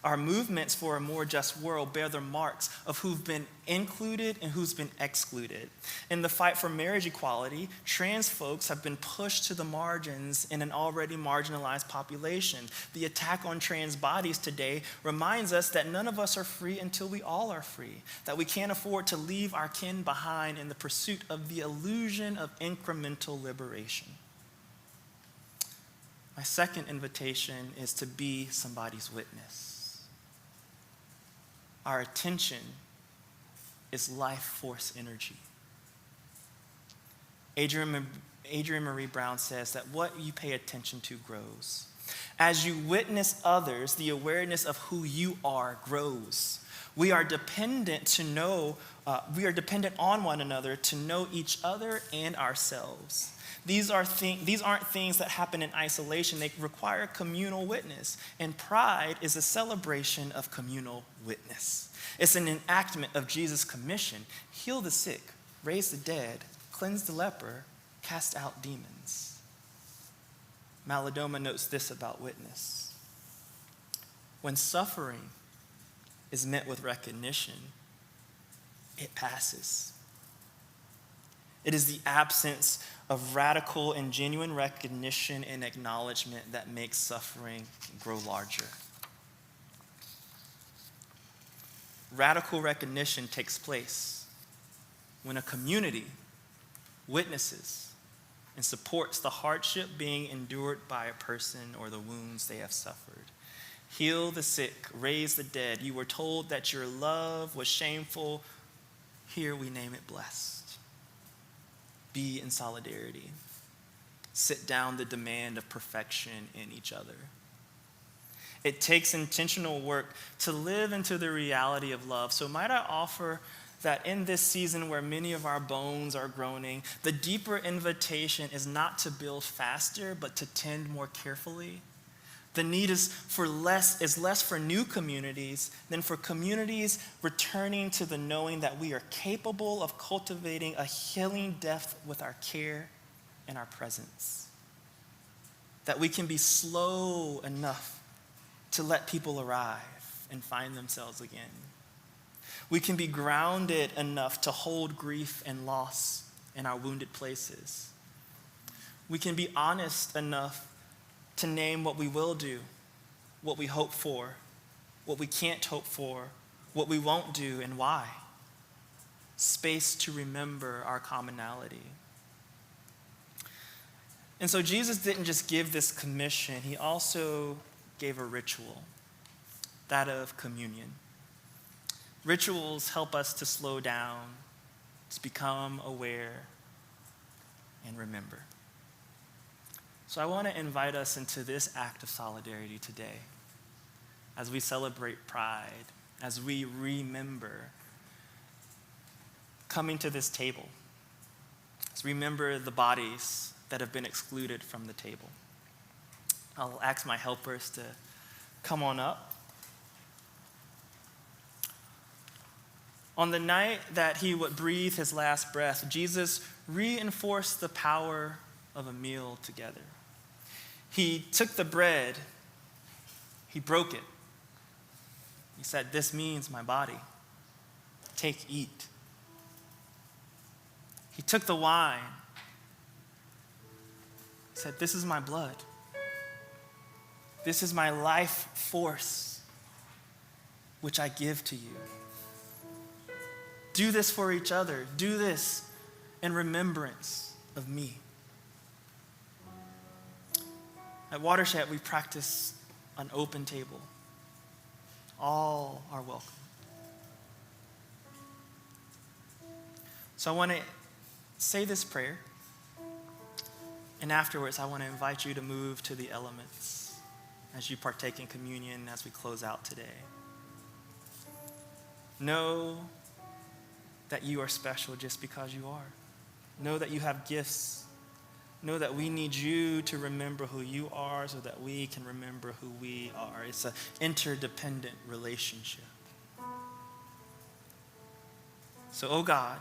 Our movements for a more just world bear the marks of who've been included and who's been excluded. In the fight for marriage equality, trans folks have been pushed to the margins in an already marginalized population. The attack on trans bodies today reminds us that none of us are free until we all are free, that we can't afford to leave our kin behind in the pursuit of the illusion of incremental liberation. My second invitation is to be somebody's witness. Our attention is life force energy. Adrienne Marie Brown says that what you pay attention to grows. As you witness others, the awareness of who you are grows. We are dependent on one another to know each other and ourselves. These aren't things that happen in isolation. They require communal witness. And pride is a celebration of communal witness. It's an enactment of Jesus' commission: heal the sick, raise the dead, cleanse the leper, cast out demons. Malidoma notes this about witness. When suffering is met with recognition, it passes. It is the absence of radical and genuine recognition and acknowledgement that makes suffering grow larger. Radical recognition takes place. when a community witnesses and supports the hardship being endured by a person or the wounds they have suffered. Heal the sick, raise the dead. You were told that your love was shameful. Here we name it blessed. Be in solidarity. Sit down the demand of perfection in each other. It takes intentional work to live into the reality of love. So might I offer that in this season where many of our bones are groaning, the deeper invitation is not to build faster, but to tend more carefully. The need is less for new communities than for communities returning to the knowing that we are capable of cultivating a healing depth with our care and our presence. That we can be slow enough to let people arrive and find themselves again. We can be grounded enough to hold grief and loss in our wounded places. We can be honest enough to name what we will do, what we hope for, what we can't hope for, what we won't do, and why. Space to remember our commonality. And so Jesus didn't just give this commission, he also gave a ritual, that of communion. Rituals help us to slow down, to become aware, and remember. So I want to invite us into this act of solidarity today as we celebrate Pride, as we remember coming to this table, as we remember the bodies that have been excluded from the table. I'll ask my helpers to come on up. On the night that he would breathe his last breath, Jesus reinforced the power of a meal together. He took the bread, he broke it. He said, "This means my body. Take, eat." He took the wine. He said, "This is my blood. This is my life force, which I give to you. Do this for each other. Do this in remembrance of me." At Watershed, we practice an open table. All are welcome. So I want to say this prayer, and afterwards I want to invite you to move to the elements as you partake in communion as we close out today. Know that you are special just because you are. Know that you have gifts. Know that we need you to remember who you are so that we can remember who we are. It's an interdependent relationship. So, oh God,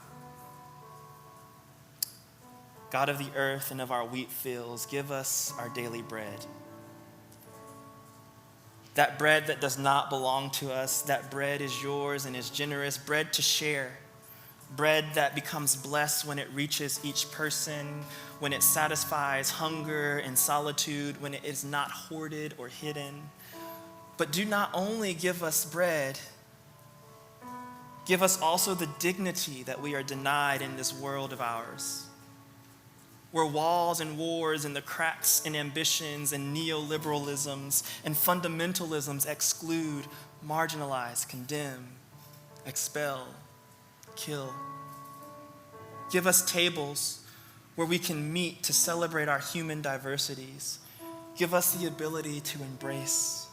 God of the earth and of our wheat fields, give us our daily bread. That bread that does not belong to us, that bread is yours and is generous, bread to share. Bread that becomes blessed when it reaches each person, when it satisfies hunger and solitude, when it is not hoarded or hidden. But do not only give us bread, give us also the dignity that we are denied in this world of ours, where walls and wars and the cracks and ambitions and neoliberalisms and fundamentalisms exclude, marginalize, condemn, expel, kill. Give us tables where we can meet to celebrate our human diversities. Give us the ability to embrace,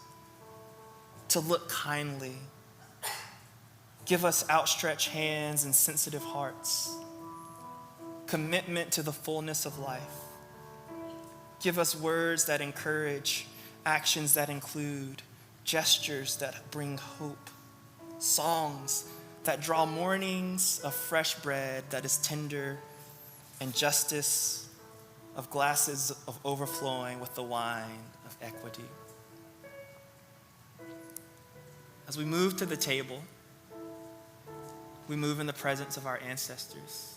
to look kindly. Give us outstretched hands and sensitive hearts. Commitment to the fullness of life. Give us words that encourage, actions that include, gestures that bring hope, songs that draw mornings of fresh bread that is tender, and justice of glasses of overflowing with the wine of equity. As we move to the table, we move in the presence of our ancestors,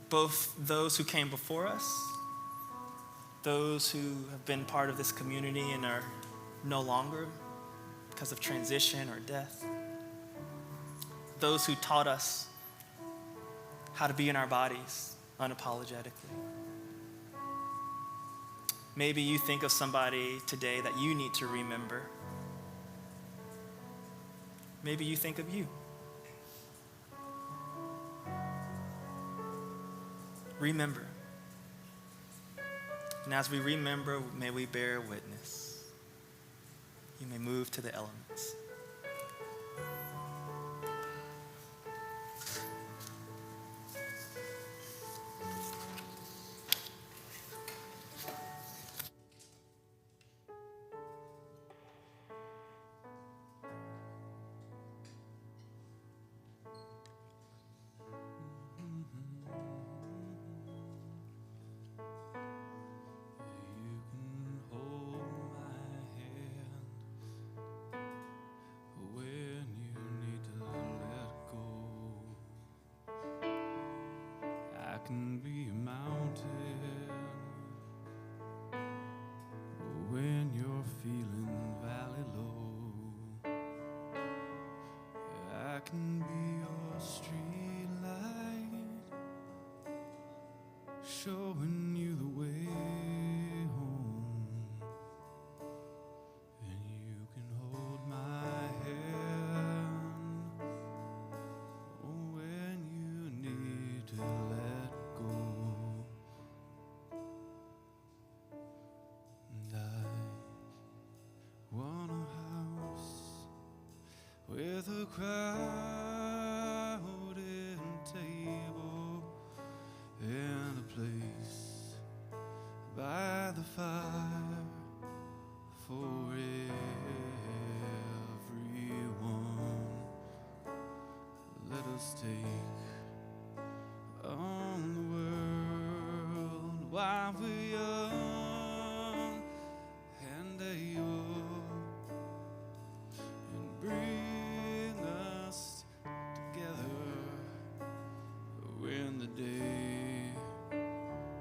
both those who came before us, those who have been part of this community and are no longer because of transition or death, those who taught us how to be in our bodies unapologetically. Maybe you think of somebody today that you need to remember. Maybe you think of you. Remember. And as we remember, may we bear witness. You may move to the elements. Can be a mountain when you're feeling valley low. I can be your street light, showing you the way home, and you can hold my hand when you need to let go. And I want a house with a crowded table and a place by the fire for everyone. Let us take on the world while we're young and able, and bring us together when the day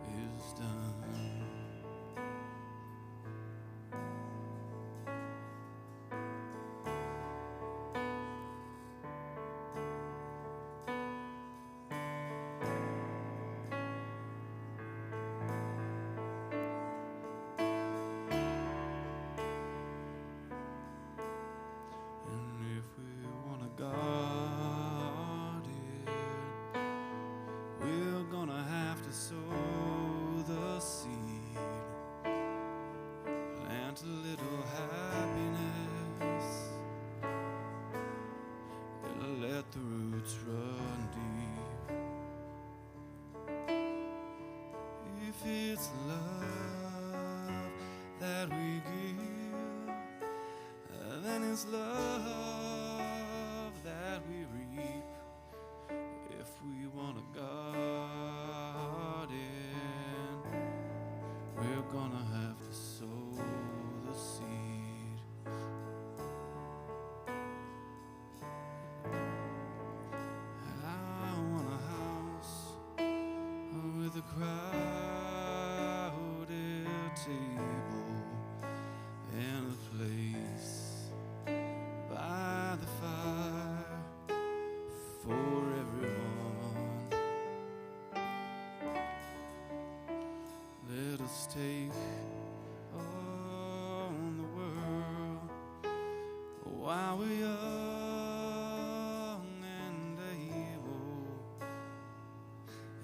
is done. And if we wanna guard it, we're gonna have to sow the seed, plant a little happiness, and let the roots run deep. If it's love that we give, then it's love that we reap. If we want a garden, we're gonna have to sow the seed. I want a house with a crowded table and a place by the fire for everyone. Let us take on the world while we're young and able,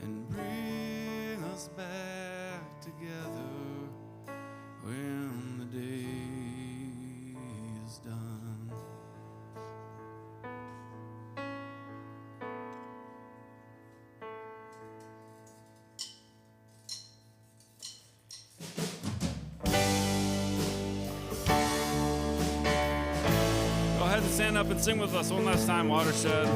and bring us back together when the day is done. Go ahead and stand up and sing with us one last time, Watershed.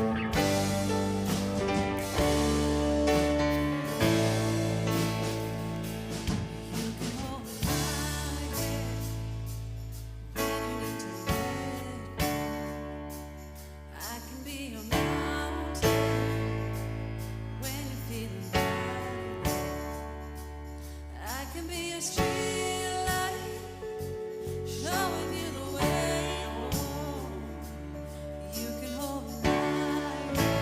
I can be a mountain when you're feeling bad. I can be a street light showing you the way home. You can hold my hand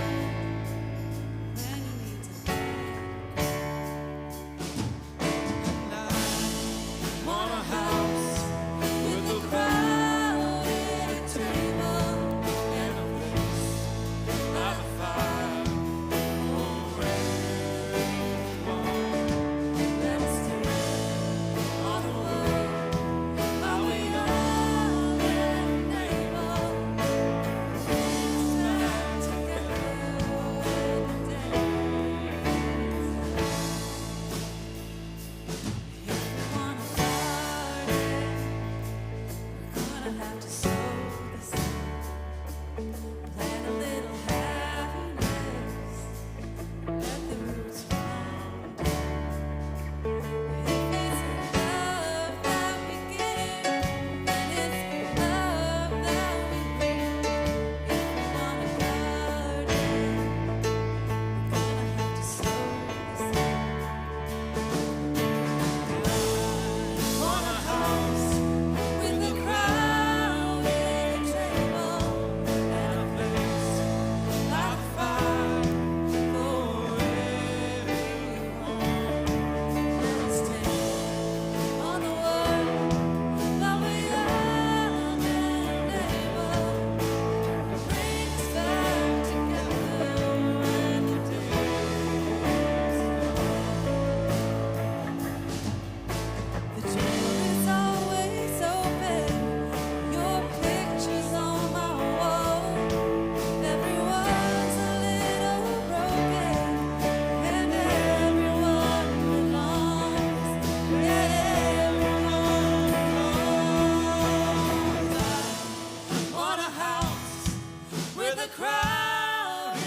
with a crowded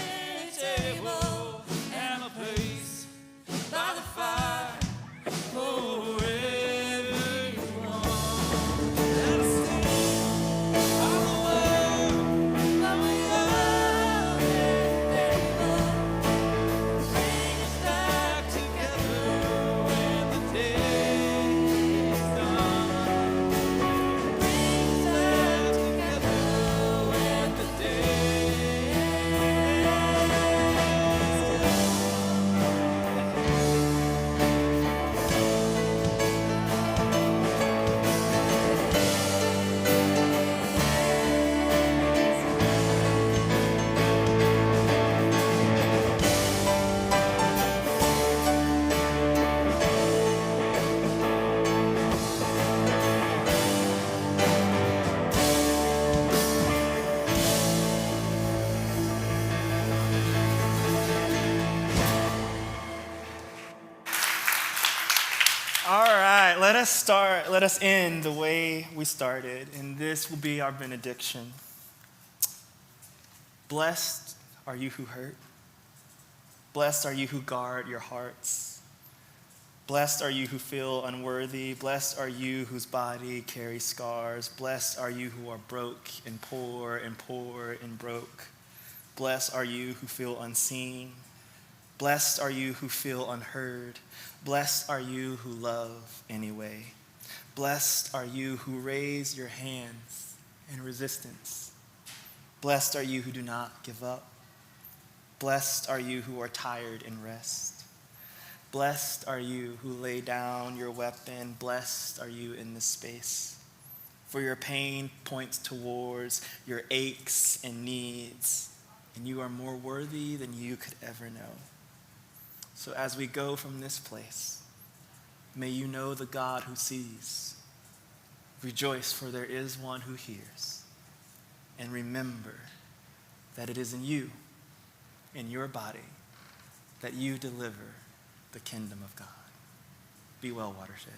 table and a place by the fire forever you want. And still all the world that we are able bring us back together when the day is done. Bring us back together when the day is done. All right, let us end the way we started, and this will be our benediction. Blessed are you who hurt. Blessed are you who guard your hearts. Blessed are you who feel unworthy. Blessed are you whose body carries scars. Blessed are you who are broke and poor and broke. Blessed are you who feel unseen. Blessed are you who feel unheard. Blessed are you who love anyway. Blessed are you who raise your hands in resistance. Blessed are you who do not give up. Blessed are you who are tired and rest. Blessed are you who lay down your weapon. Blessed are you in this space. For your pain points towards your aches and needs, and you are more worthy than you could ever know. So as we go from this place, may you know the God who sees. Rejoice, for there is one who hears. And remember that it is in you, in your body, that you deliver the kingdom of God. Be well, Watershed.